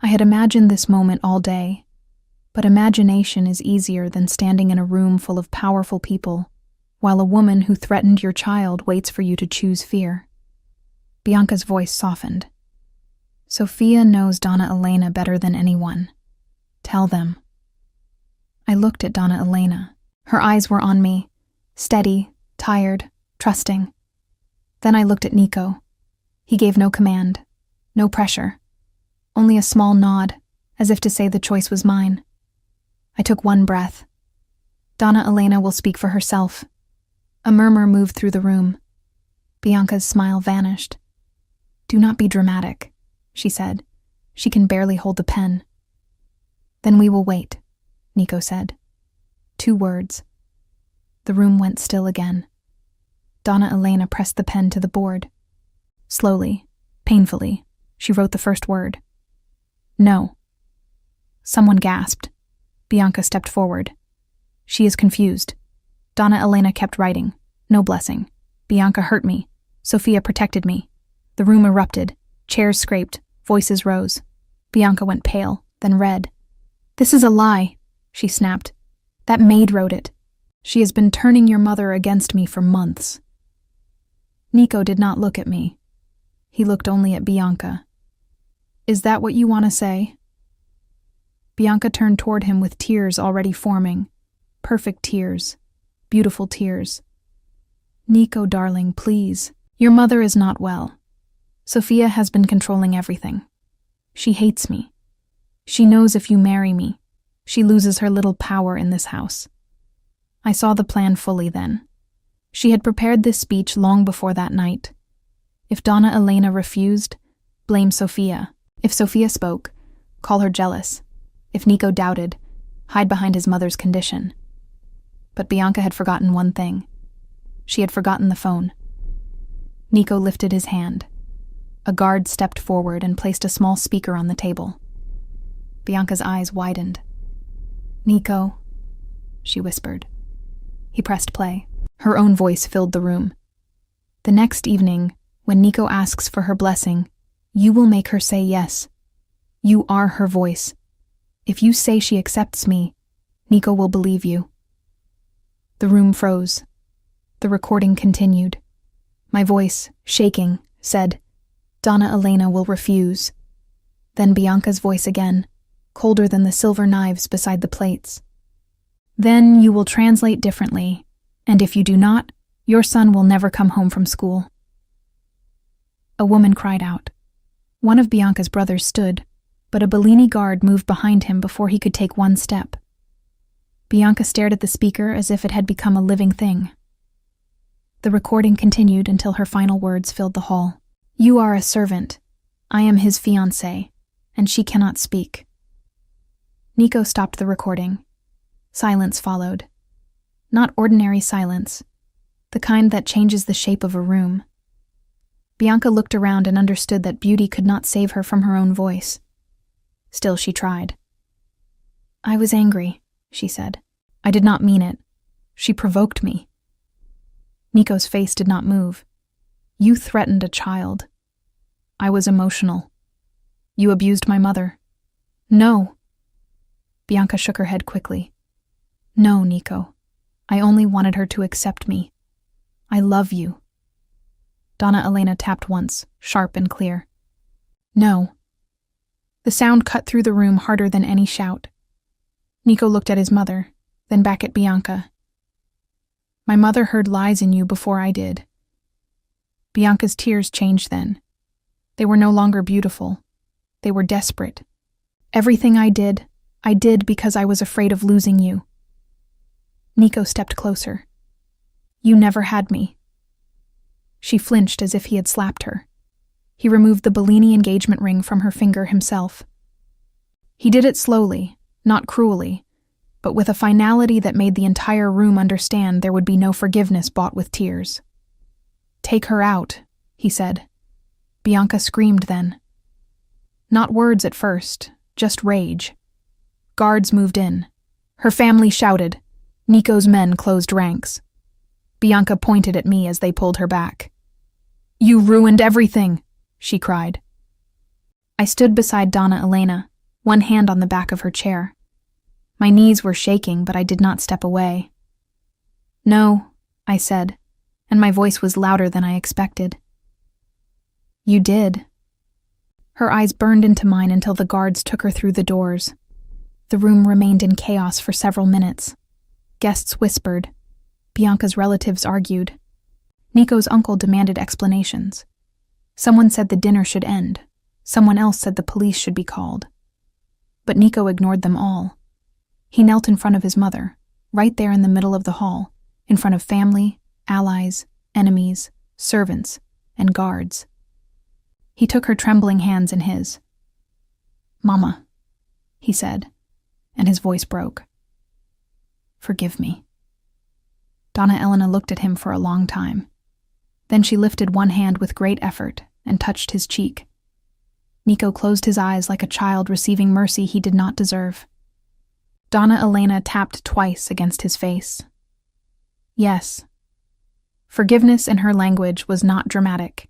I had imagined this moment all day, but imagination is easier than standing in a room full of powerful people, while a woman who threatened your child waits for you to choose fear. Bianca's voice softened. "Sophia knows Donna Elena better than anyone. Tell them." I looked at Donna Elena. Her eyes were on me, steady, tired, trusting. Then I looked at Nico. He gave no command, no pressure, only a small nod, as if to say the choice was mine. I took one breath. Donna Elena will speak for herself. A murmur moved through the room. Bianca's smile vanished. "Do not be dramatic," she said. "She can barely hold the pen." "Then we will wait," Nico said. 2 words. The room went still again. Donna Elena pressed the pen to the board. Slowly, painfully, she wrote the first word. "No." Someone gasped. Bianca stepped forward. "She is confused." Donna Elena kept writing. "No blessing. Bianca hurt me. Sophia protected me." The room erupted. Chairs scraped. Voices rose. Bianca went pale, then red. "This is a lie," she snapped. "That Maid wrote it. She has been turning your mother against me for months." Nico did not look at me. He looked only at Bianca. "Is that what you want to say?" Bianca turned toward him with tears already forming. Perfect tears. Beautiful tears. "Nico, darling, please. Your mother is not well. Sophia has been controlling everything. She hates me. She knows if you marry me, she loses her little power in this house." I saw the plan fully then. She had prepared this speech long before that night. If Donna Elena refused, blame Sophia. If Sophia spoke, call her jealous. If Nico doubted, hide behind his mother's condition. But Bianca had forgotten one thing. She had forgotten the phone. Nico lifted his hand. A guard stepped forward and placed a small speaker on the table. Bianca's eyes widened. "Nico," she whispered. He pressed play. Her own voice filled the room. The next evening, when Nico asks for her blessing, you will make her say yes. You are her voice. If you say she accepts me, Nico will believe you. The room froze. The recording continued. My voice, shaking, said, Donna Elena will refuse. Then Bianca's voice again, colder than the silver knives beside the plates. Then you will translate differently, and if you do not, your son will never come home from school. A woman cried out. One of Bianca's brothers stood, but a Bellini guard moved behind him before he could take one step. Bianca stared at the speaker as if it had become a living thing. The recording continued until her final words filled the hall. You are a servant. I am his fiancée, and she cannot speak. Nico stopped the recording. Silence followed. Not ordinary silence, the kind that changes the shape of a room. Bianca looked around and understood that beauty could not save her from her own voice. Still she tried. I was angry, she said. I did not mean it. She provoked me. Nico's face did not move. You threatened a child. I was emotional. You abused my mother. No. Bianca shook her head quickly. No, Nico. I only wanted her to accept me. I love you. Donna Elena tapped once, sharp and clear. No. The sound cut through the room harder than any shout. Nico looked at his mother, then back at Bianca. My mother heard lies in you before I did. Bianca's tears changed then. They were no longer beautiful. They were desperate. Everything I did because I was afraid of losing you. Nico stepped closer. You never had me. She flinched as if he had slapped her. He removed the Bellini engagement ring from her finger himself. He did it slowly, not cruelly, but with a finality that made the entire room understand there would be no forgiveness bought with tears. Take her out, he said. Bianca screamed then. Not words at first, just rage. Guards moved in. Her family shouted. Nico's men closed ranks. Bianca pointed at me as they pulled her back. You ruined everything, she cried. I stood beside Donna Elena, one hand on the back of her chair. My knees were shaking, but I did not step away. No, I said, and my voice was louder than I expected. You did. Her eyes burned into mine until the guards took her through the doors. The room remained in chaos for several minutes. Guests whispered. Bianca's relatives argued. Nico's uncle demanded explanations. Someone said the dinner should end. Someone else said the police should be called. But Nico ignored them all. He knelt in front of his mother, right there in the middle of the hall, in front of family, allies, enemies, servants, and guards. He took her trembling hands in his. Mama, he said, and his voice broke. Forgive me. Donna Elena looked at him for a long time. Then she lifted one hand with great effort and touched his cheek. Nico closed his eyes like a child receiving mercy he did not deserve. Donna Elena tapped twice against his face. Yes. Forgiveness in her language was not dramatic.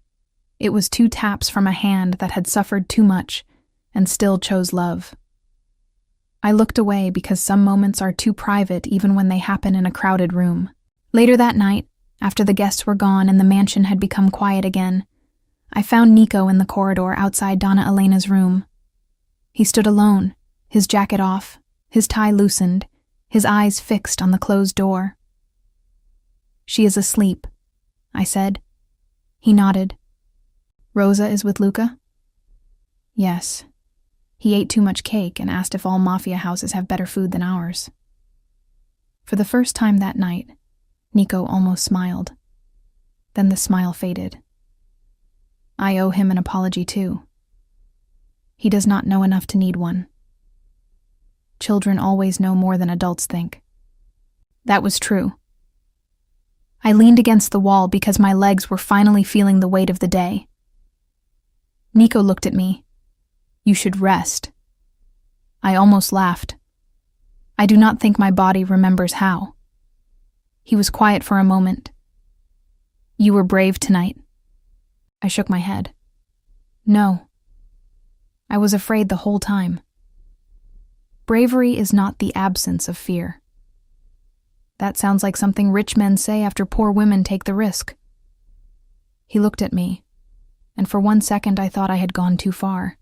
It was 2 taps from a hand that had suffered too much and still chose love. I looked away because some moments are too private even when they happen in a crowded room. Later that night, after the guests were gone and the mansion had become quiet again, I found Nico in the corridor outside Donna Elena's room. He stood alone, his jacket off, his tie loosened, his eyes fixed on the closed door. She is asleep, I said. He nodded. Rosa is with Luca? Yes. He ate too much cake and asked if all mafia houses have better food than ours. For the first time that night, Nico almost smiled. Then the smile faded. I owe him an apology too. He does not know enough to need one. Children always know more than adults think. That was true. I leaned against the wall because my legs were finally feeling the weight of the day. Nico looked at me. You should rest. I almost laughed. I do not think my body remembers how. He was quiet for a moment. "You were brave tonight." I shook my head. "No. I was afraid the whole time." Bravery is not the absence of fear. That sounds like something rich men say after poor women take the risk. He looked at me, and for 1 second I thought I had gone too far.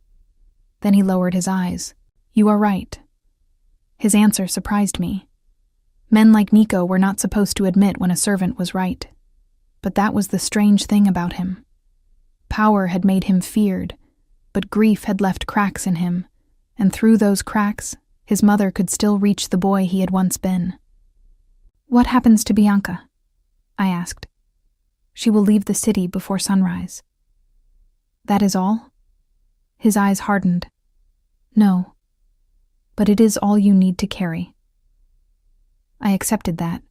Then he lowered his eyes. "You are right." His answer surprised me. Men like Nico were not supposed to admit when a servant was right. But that was the strange thing about him. Power had made him feared, but grief had left cracks in him, and through those cracks, his mother could still reach the boy he had once been. "What happens to Bianca?" I asked. "She will leave the city before sunrise." "That is all?" His eyes hardened. "No, but it is all you need to carry." I accepted that.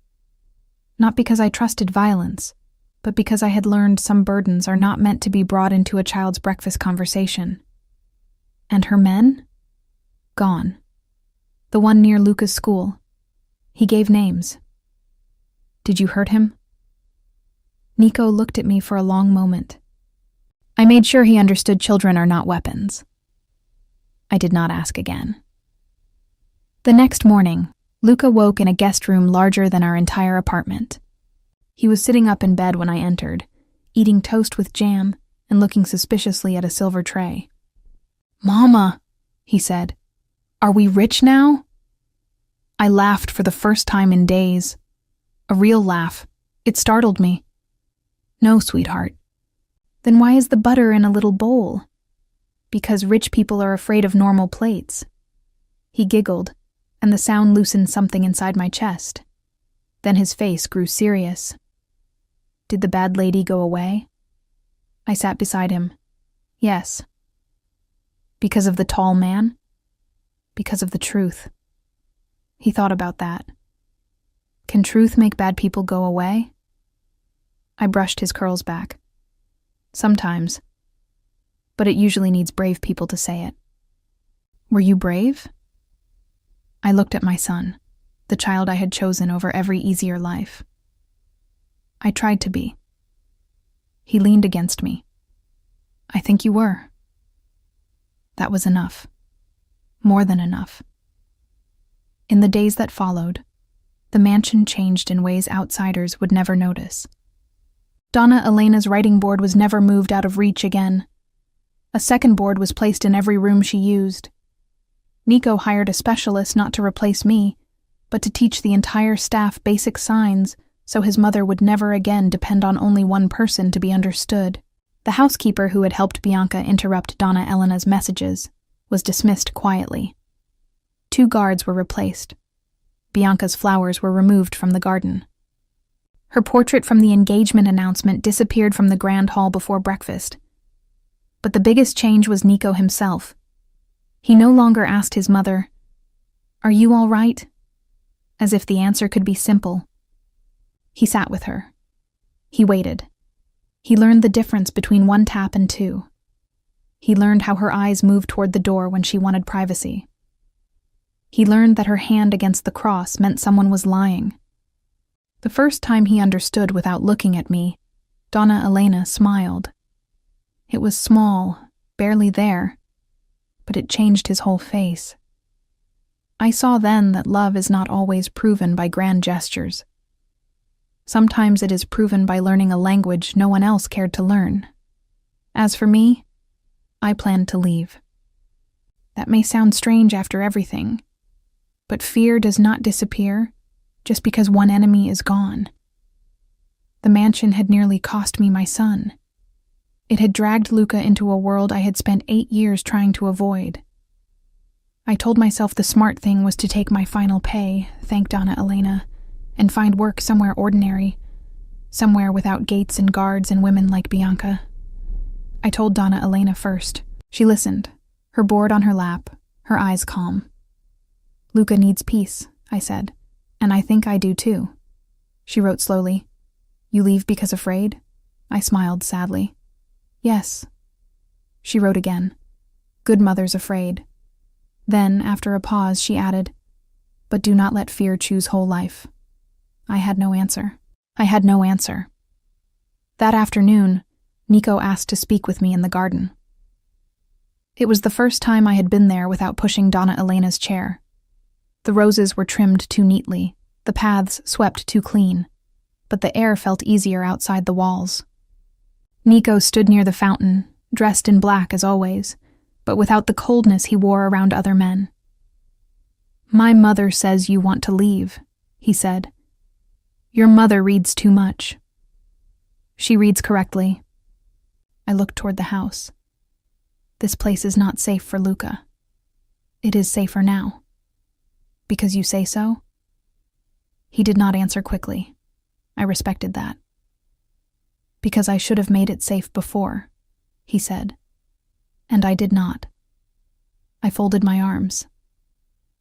Not because I trusted violence, but because I had learned some burdens are not meant to be brought into a child's breakfast conversation. And her men? Gone. The one near Luca's school. He gave names. "Did you hurt him?" Nico looked at me for a long moment. I made sure he understood children are not weapons. I did not ask again. The next morning, Luca woke in a guest room larger than our entire apartment. He was sitting up in bed when I entered, eating toast with jam and looking suspiciously at a silver tray. "Mama," he said, "are we rich now?" I laughed for the first time in days. A real laugh. It startled me. "No, sweetheart." "Then why is the butter in a little bowl?" "Because rich people are afraid of normal plates." He giggled, and the sound loosened something inside my chest. Then his face grew serious. "Did the bad lady go away?" I sat beside him. "Yes." "Because of the tall man?" "Because of the truth." He thought about that. "Can truth make bad people go away?" I brushed his curls back. "Sometimes. But it usually needs brave people to say it." "Were you brave?" I looked at my son, the child I had chosen over every easier life. "I tried to be." He leaned against me. "I think you were." That was enough. More than enough. In the days that followed, the mansion changed in ways outsiders would never notice. Donna Elena's writing board was never moved out of reach again. A second board was placed in every room she used. Nico hired a specialist not to replace me, but to teach the entire staff basic signs so his mother would never again depend on only one person to be understood. The housekeeper who had helped Bianca interrupt Donna Elena's messages was dismissed quietly. 2 guards were replaced. Bianca's flowers were removed from the garden. Her portrait from the engagement announcement disappeared from the grand hall before breakfast. But the biggest change was Nico himself. He no longer asked his mother, "Are you all right?" as if the answer could be simple. He sat with her. He waited. He learned the difference between 1 tap and 2. He learned how her eyes moved toward the door when she wanted privacy. He learned that her hand against the cross meant someone was lying. The first time he understood without looking at me, Donna Elena smiled. It was small, barely there, but it changed his whole face. I saw then that love is not always proven by grand gestures. Sometimes it is proven by learning a language no one else cared to learn. As for me, I planned to leave. That may sound strange after everything, but fear does not disappear just because one enemy is gone. The mansion had nearly cost me my son. It had dragged Luca into a world I had spent 8 years trying to avoid. I told myself the smart thing was to take my final pay, thank Donna Elena, and find work somewhere ordinary, somewhere without gates and guards and women like Bianca. I told Donna Elena first. She listened, her board on her lap, her eyes calm. "Luca needs peace," I said, "and I think I do too." She wrote slowly. "You leave because afraid?" I smiled sadly. "Yes." She wrote again. "Good mother's afraid." Then, after a pause, she added, "But do not let fear choose whole life." I had no answer. That afternoon, Nico asked to speak with me in the garden. It was the first time I had been there without pushing Donna Elena's chair. The roses were trimmed too neatly, the paths swept too clean, but the air felt easier outside the walls. Nico stood near the fountain, dressed in black as always, but without the coldness he wore around other men. "My mother says you want to leave," he said. "Your mother reads too much." "She reads correctly." I looked toward the house. "This place is not safe for Luca. It is safer now." "Because you say so?" He did not answer quickly. I respected that. "Because I should have made it safe before," he said. And I did not. I folded my arms.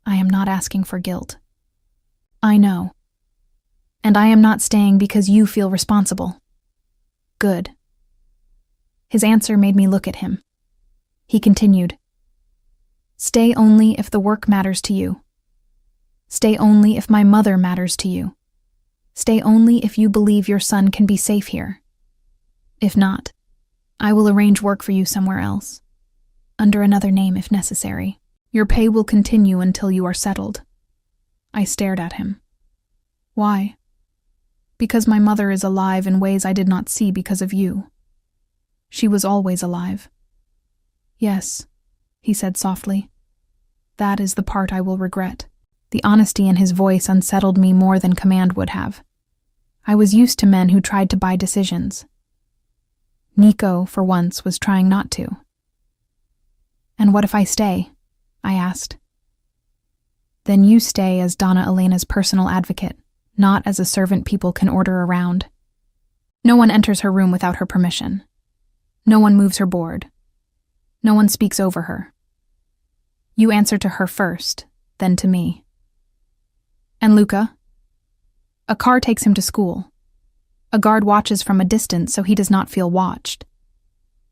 I am not asking for guilt. I know. And I am not staying because you feel responsible. Good. His answer made me look at him. He continued, "Stay only if the work matters to you. Stay only if my mother matters to you. Stay only if you believe your son can be safe here. If not, I will arrange work for you somewhere else, under another name if necessary. Your pay will continue until you are settled." I stared at him. "Why?" "Because my mother is alive in ways I did not see because of you. She was always alive." "Yes," he said softly. "That is the part I will regret." The honesty in his voice unsettled me more than command would have. I was used to men who tried to buy decisions. Nico, for once, was trying not to. "And what if I stay?" I asked. "Then you stay as Donna Elena's personal advocate, not as a servant people can order around. No one enters her room without her permission. No one moves her board. No one speaks over her. You answer to her first, then to me." "And Luca?" "A car takes him to school. A guard watches from a distance so he does not feel watched.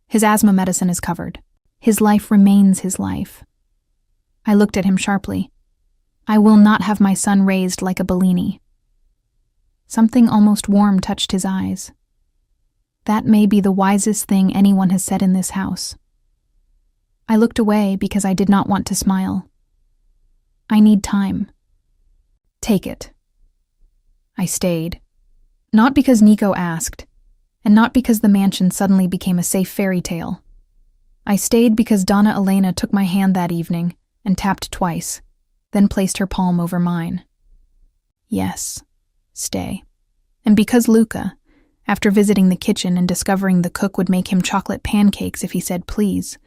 His asthma medicine is covered. His life remains his life." I looked at him sharply. "I will not have my son raised like a Bellini." Something almost warm touched his eyes. That may be the wisest thing anyone has said in this house. I looked away because I did not want to smile. "I need time." "Take it." I stayed. Not because Nico asked, and not because the mansion suddenly became a safe fairy tale. I stayed because Donna Elena took my hand that evening and tapped twice, then placed her palm over mine. Yes, stay. And because Luca, after visiting the kitchen and discovering the cook would make him chocolate pancakes if he said please,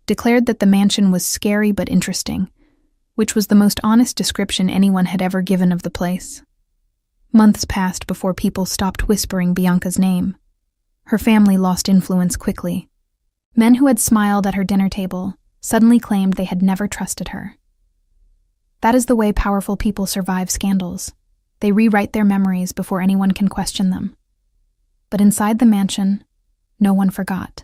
declared that the mansion was scary but interesting, which was the most honest description anyone had ever given of the place. Months passed before people stopped whispering Bianca's name. Her family lost influence quickly. Men who had smiled at her dinner table suddenly claimed they had never trusted her. That is the way powerful people survive scandals. They rewrite their memories before anyone can question them. But inside the mansion, no one forgot.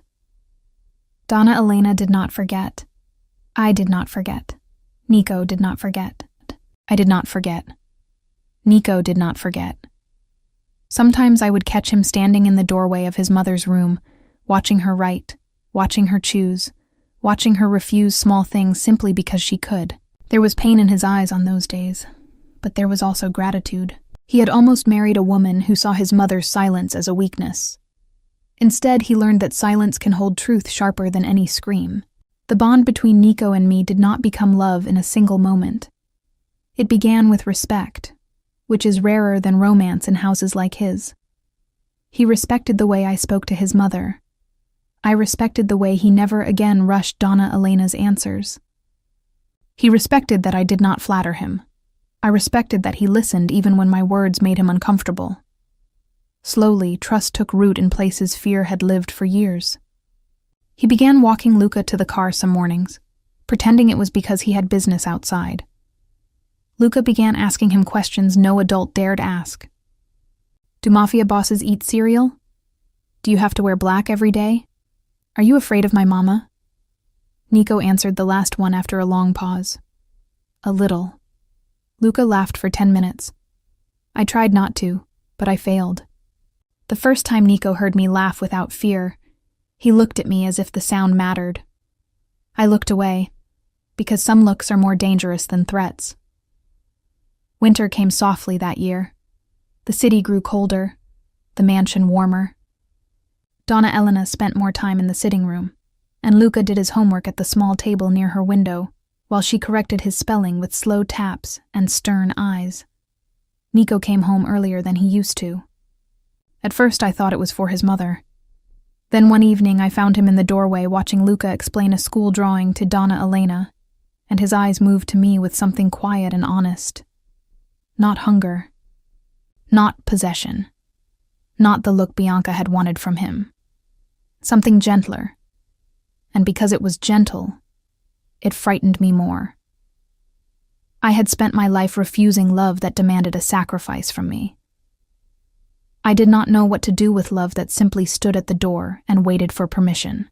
Donna Elena did not forget. I did not forget. Nico did not forget. I did not forget. Nico did not forget. Sometimes I would catch him standing in the doorway of his mother's room, watching her write, watching her choose, watching her refuse small things simply because she could. There was pain in his eyes on those days, but there was also gratitude. He had almost married a woman who saw his mother's silence as a weakness. Instead, he learned that silence can hold truth sharper than any scream. The bond between Nico and me did not become love in a single moment. It began with respect, which is rarer than romance in houses like his. He respected the way I spoke to his mother. I respected the way he never again rushed Donna Elena's answers. He respected that I did not flatter him. I respected that he listened even when my words made him uncomfortable. Slowly, trust took root in places fear had lived for years. He began walking Luca to the car some mornings, pretending it was because he had business outside. Luca began asking him questions no adult dared ask. Do mafia bosses eat cereal? Do you have to wear black every day? Are you afraid of my mama? Nico answered the last one after a long pause. A little. Luca laughed for 10 minutes. I tried not to, but I failed. The first time Nico heard me laugh without fear, he looked at me as if the sound mattered. I looked away, because some looks are more dangerous than threats. Winter came softly that year. The city grew colder, the mansion warmer. Donna Elena spent more time in the sitting room, and Luca did his homework at the small table near her window, while she corrected his spelling with slow taps and stern eyes. Nico came home earlier than he used to. At first I thought it was for his mother. Then one evening I found him in the doorway watching Luca explain a school drawing to Donna Elena, and his eyes moved to me with something quiet and honest. Not hunger. Not possession. Not the look Bianca had wanted from him. Something gentler. And because it was gentle, it frightened me more. I had spent my life refusing love that demanded a sacrifice from me. I did not know what to do with love that simply stood at the door and waited for permission.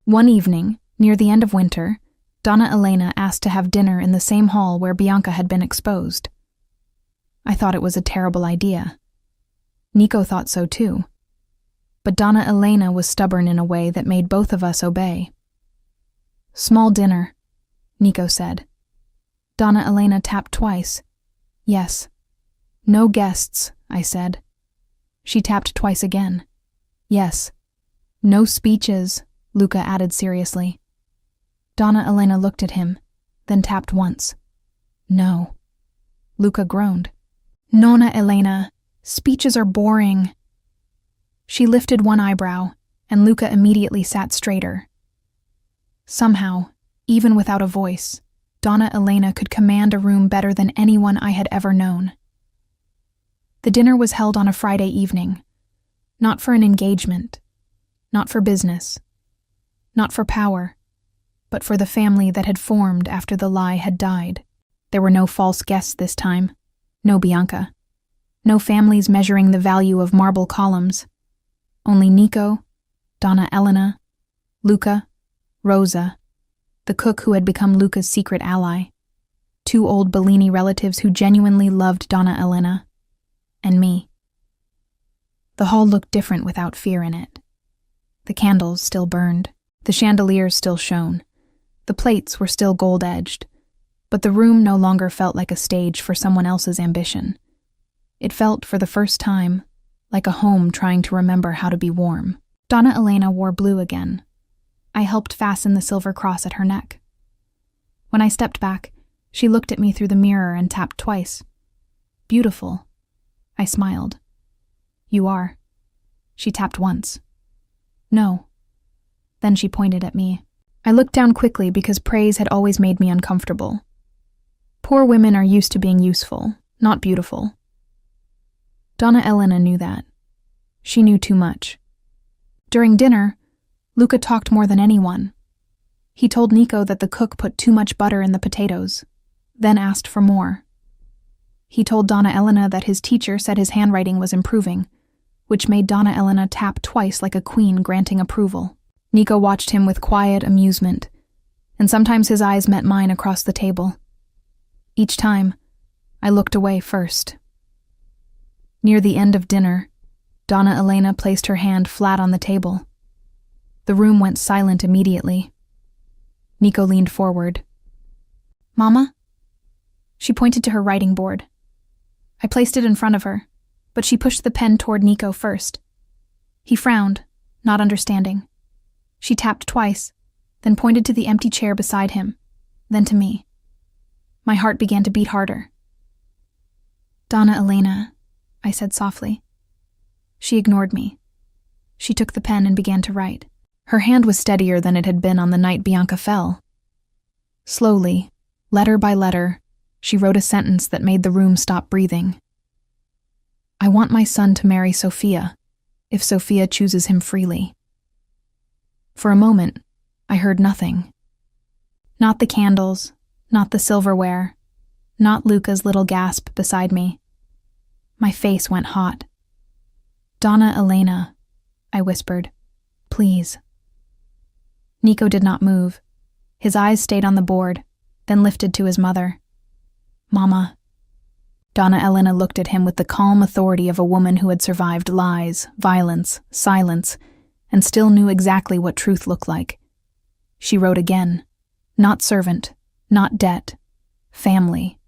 One evening, near the end of winter, Donna Elena asked to have dinner in the same hall where Bianca had been exposed. I thought it was a terrible idea. Nico thought so too. But Donna Elena was stubborn in a way that made both of us obey. "Small dinner," Nico said. Donna Elena tapped twice. "Yes." "No guests," I said. She tapped twice again. "Yes." "No speeches," Luca added seriously. Donna Elena looked at him, then tapped once. "No." Luca groaned. "Nonna Elena, speeches are boring." She lifted one eyebrow, and Luca immediately sat straighter. Somehow, even without a voice, Donna Elena could command a room better than anyone I had ever known. The dinner was held on a Friday evening, not for an engagement, not for business, not for power, but for the family that had formed after the lie had died. There were no false guests this time, no Bianca, no families measuring the value of marble columns, only Nico, Donna Elena, Luca, Rosa, the cook who had become Luca's secret ally, 2 old Bellini relatives who genuinely loved Donna Elena, and me. The hall looked different without fear in it. The candles still burned, the chandeliers still shone, the plates were still gold-edged, but the room no longer felt like a stage for someone else's ambition. It felt, for the first time, like a home trying to remember how to be warm. Donna Elena wore blue again. I helped fasten the silver cross at her neck. When I stepped back, she looked at me through the mirror and tapped twice. "Beautiful." I smiled. "You are." She tapped once. "No." Then she pointed at me. I looked down quickly because praise had always made me uncomfortable. Poor women are used to being useful, not beautiful. Donna Elena knew that. She knew too much. During dinner, Luca talked more than anyone. He told Nico that the cook put too much butter in the potatoes, then asked for more. He told Donna Elena that his teacher said his handwriting was improving, which made Donna Elena tap twice like a queen granting approval. Nico watched him with quiet amusement, and sometimes his eyes met mine across the table. Each time, I looked away first. Near the end of dinner, Donna Elena placed her hand flat on the table. The room went silent immediately. Nico leaned forward. "Mama?" She pointed to her writing board. I placed it in front of her, but she pushed the pen toward Nico first. He frowned, not understanding. She tapped twice, then pointed to the empty chair beside him, then to me. My heart began to beat harder. "Donna Elena," I said softly. She ignored me. She took the pen and began to write. Her hand was steadier than it had been on the night Bianca fell. Slowly, letter by letter, she wrote a sentence that made the room stop breathing. "I want my son to marry Sophia, if Sophia chooses him freely." For a moment, I heard nothing. Not the candles, not the silverware, not Luca's little gasp beside me. My face went hot. "Donna Elena," I whispered, "please." Nico did not move. His eyes stayed on the board, then lifted to his mother. "Mama." Donna Elena looked at him with the calm authority of a woman who had survived lies, violence, silence, and still knew exactly what truth looked like. She wrote again. Not servant, not debt, family.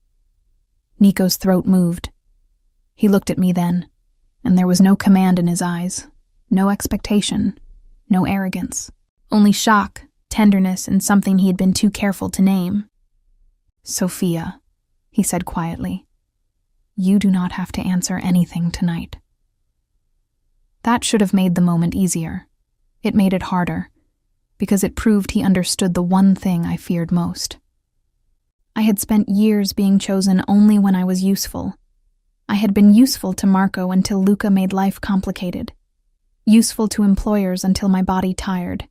Nico's throat moved. He looked at me then, and there was no command in his eyes, no expectation, no arrogance, only shock, tenderness, and something he had been too careful to name. "Sophia," he said quietly, "you do not have to answer anything tonight." That should have made the moment easier. It made it harder, because it proved he understood the one thing I feared most. I had spent years being chosen only when I was useful. I had been useful to Marco until Luca made life complicated. Useful to employers until my body tired.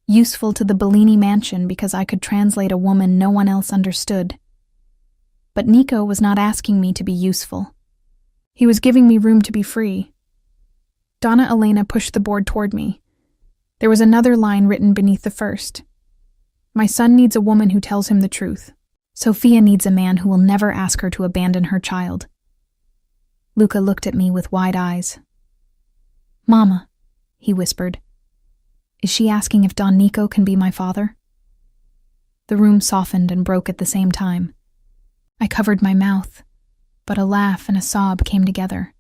Useful to the Bellini mansion because I could translate a woman no one else understood. But Nico was not asking me to be useful. He was giving me room to be free. Donna Elena pushed the board toward me. There was another line written beneath the first. "My son needs a woman who tells him the truth. Sophia needs a man who will never ask her to abandon her child." Luca looked at me with wide eyes. "Mama," he whispered, "is she asking if Don Nico can be my father?" The room softened and broke at the same time. I covered my mouth, but a laugh and a sob came together.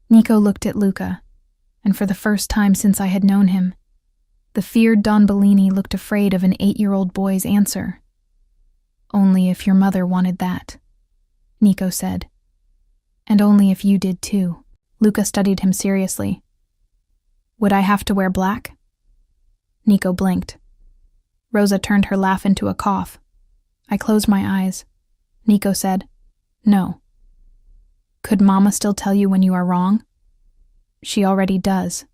Nico looked at Luca, and for the first time since I had known him, the feared Don Bellini looked afraid of an 8-year-old boy's answer. "Only if your mother wanted that," Nico said. "And only if you did too." Luca studied him seriously. "Would I have to wear black?" Nico blinked. Rosa turned her laugh into a cough. I closed my eyes. Nico said, "No." "Could Mama still tell you when you are wrong?" "She already does."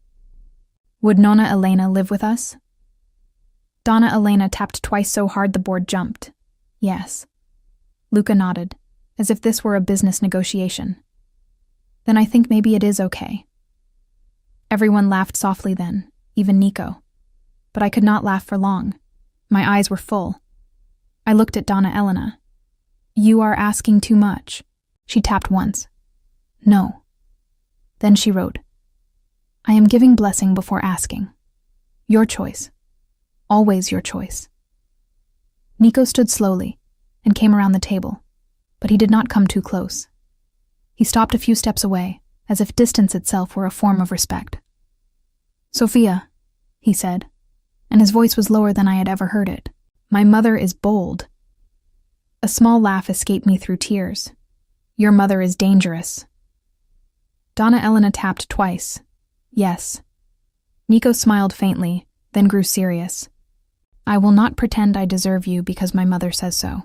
"Would Nonna Elena live with us?" Donna Elena tapped twice so hard the board jumped. "Yes." Luca nodded, as if this were a business negotiation. "Then I think maybe it is okay." Everyone laughed softly then, even Nico. But I could not laugh for long. My eyes were full. I looked at Donna Elena. "You are asking too much." She tapped once. "No." Then she wrote, "I am giving blessing before asking. Your choice. Always your choice." Nico stood slowly and came around the table, but he did not come too close. He stopped a few steps away, as if distance itself were a form of respect. "Sophia," he said, and his voice was lower than I had ever heard it. "My mother is bold." A small laugh escaped me through tears. "Your mother is dangerous." Donna Elena tapped twice. "Yes." Nico smiled faintly, then grew serious. "I will not pretend I deserve you because my mother says so.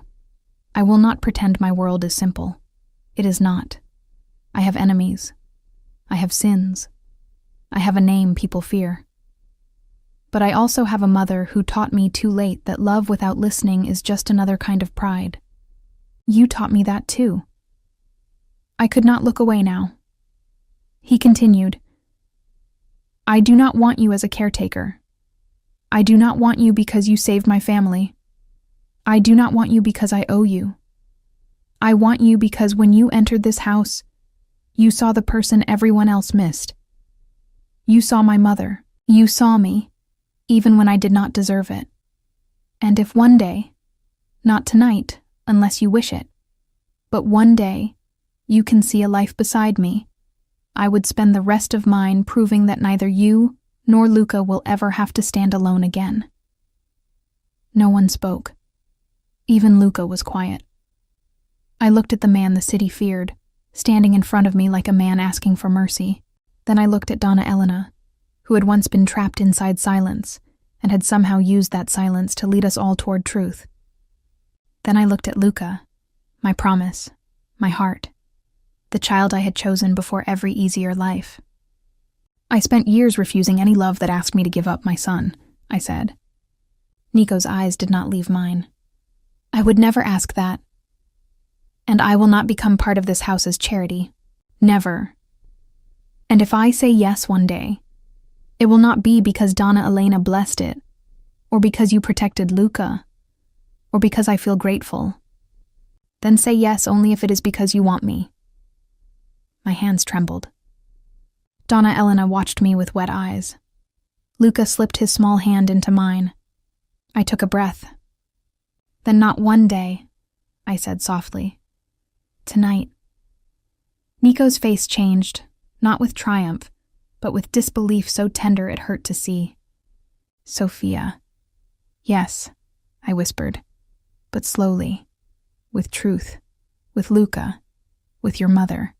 I will not pretend my world is simple. It is not. I have enemies. I have sins. I have a name people fear. But I also have a mother who taught me too late that love without listening is just another kind of pride. You taught me that too." I could not look away now. He continued, "I do not want you as a caretaker. I do not want you because you saved my family. I do not want you because I owe you. I want you because when you entered this house, you saw the person everyone else missed. You saw my mother. You saw me, even when I did not deserve it. And if one day, not tonight, unless you wish it, but one day, you can see a life beside me, I would spend the rest of mine proving that neither you nor Luca will ever have to stand alone again." No one spoke. Even Luca was quiet. I looked at the man the city feared, standing in front of me like a man asking for mercy. Then I looked at Donna Elena, who had once been trapped inside silence and had somehow used that silence to lead us all toward truth. Then I looked at Luca, my promise, my heart, the child I had chosen before every easier life. "I spent years refusing any love that asked me to give up my son," I said. Nico's eyes did not leave mine. "I would never ask that. And I will not become part of this house's charity. Never. And if I say yes one day, it will not be because Donna Elena blessed it, or because you protected Luca, or because I feel grateful. Then say yes only if it is because you want me." My hands trembled. Donna Elena watched me with wet eyes. Luca slipped his small hand into mine. I took a breath. "Then not one day," I said softly. "Tonight." Nico's face changed, not with triumph, but with disbelief so tender it hurt to see. "Sophia." "Yes," I whispered, but slowly, with truth, with Luca, with your mother,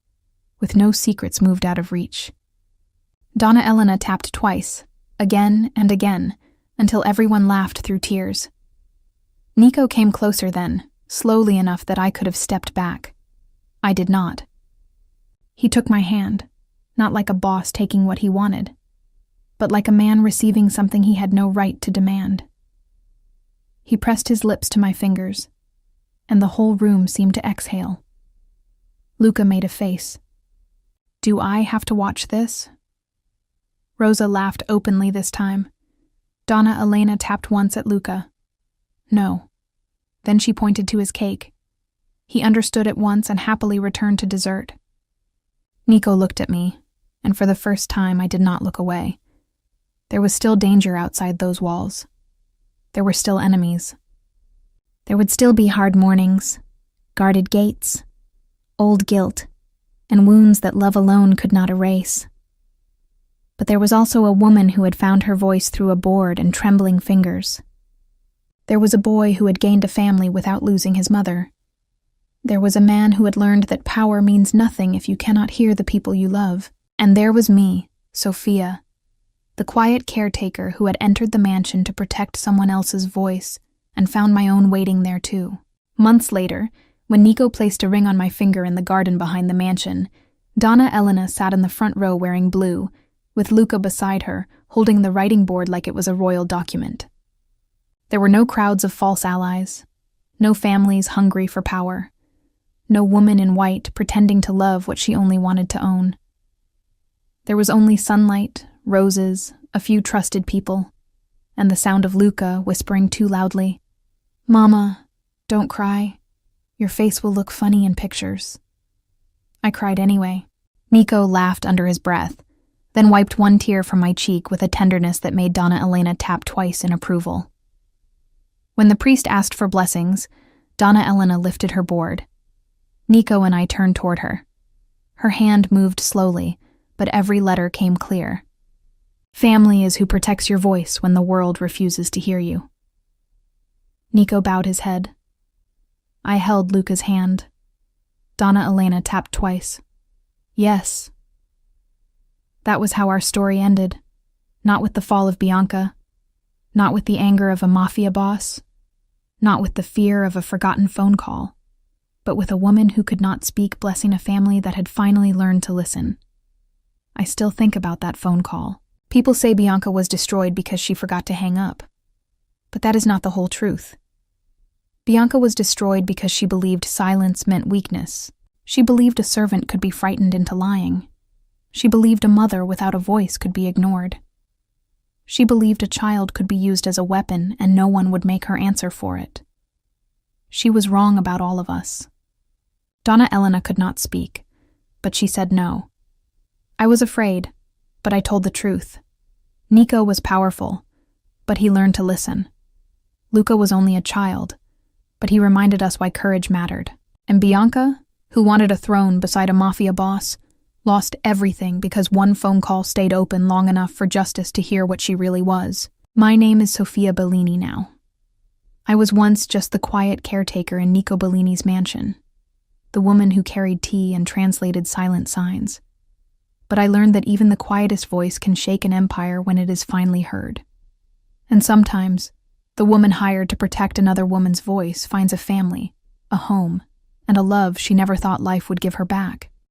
with no secrets moved out of reach. Donna Elena tapped twice, again and again, until everyone laughed through tears. Nico came closer then, slowly enough that I could have stepped back. I did not. He took my hand, not like a boss taking what he wanted, but like a man receiving something he had no right to demand. He pressed his lips to my fingers, and the whole room seemed to exhale. Luca made a face. "Do I have to watch this?" Rosa laughed openly this time. Donna Elena tapped once at Luca. "No." Then she pointed to his cake. He understood at once and happily returned to dessert. Nico looked at me, and for the first time I did not look away. There was still danger outside those walls. There were still enemies. There would still be hard mornings, guarded gates, old guilt, and wounds that love alone could not erase. But there was also a woman who had found her voice through a board and trembling fingers. There was a boy who had gained a family without losing his mother. There was a man who had learned that power means nothing if you cannot hear the people you love. And there was me, Sophia, the quiet caretaker who had entered the mansion to protect someone else's voice and found my own waiting there too. Months later, when Nico placed a ring on my finger in the garden behind the mansion, Donna Elena sat in the front row wearing blue, with Luca beside her, holding the writing board like it was a royal document. There were no crowds of false allies, no families hungry for power, no woman in white pretending to love what she only wanted to own. There was only sunlight, roses, a few trusted people, and the sound of Luca whispering too loudly, "Mama, don't cry. Your face will look funny in pictures." I cried anyway. Nico laughed under his breath, then wiped one tear from my cheek with a tenderness that made Donna Elena tap twice in approval. When the priest asked for blessings, Donna Elena lifted her board. Nico and I turned toward her. Her hand moved slowly, but every letter came clear. "Family is who protects your voice when the world refuses to hear you." Nico bowed his head. I held Luca's hand. Donna Elena tapped twice. "Yes." That was how our story ended. Not with the fall of Bianca, not with the anger of a mafia boss, not with the fear of a forgotten phone call, but with a woman who could not speak blessing a family that had finally learned to listen. I still think about that phone call. People say Bianca was destroyed because she forgot to hang up. But that is not the whole truth. Bianca was destroyed because she believed silence meant weakness. She believed a servant could be frightened into lying. She believed a mother without a voice could be ignored. She believed a child could be used as a weapon and no one would make her answer for it. She was wrong about all of us. Donna Elena could not speak, but she said no. I was afraid, but I told the truth. Nico was powerful, but he learned to listen. Luca was only a child, but he reminded us why courage mattered. And Bianca, who wanted a throne beside a mafia boss, lost everything because one phone call stayed open long enough for justice to hear what she really was. My name is Sofia Bellini now. I was once just the quiet caretaker in Nico Bellini's mansion, the woman who carried tea and translated silent signs. But I learned that even the quietest voice can shake an empire when it is finally heard. And sometimes, the woman hired to protect another woman's voice finds a family, a home, and a love she never thought life would give her back.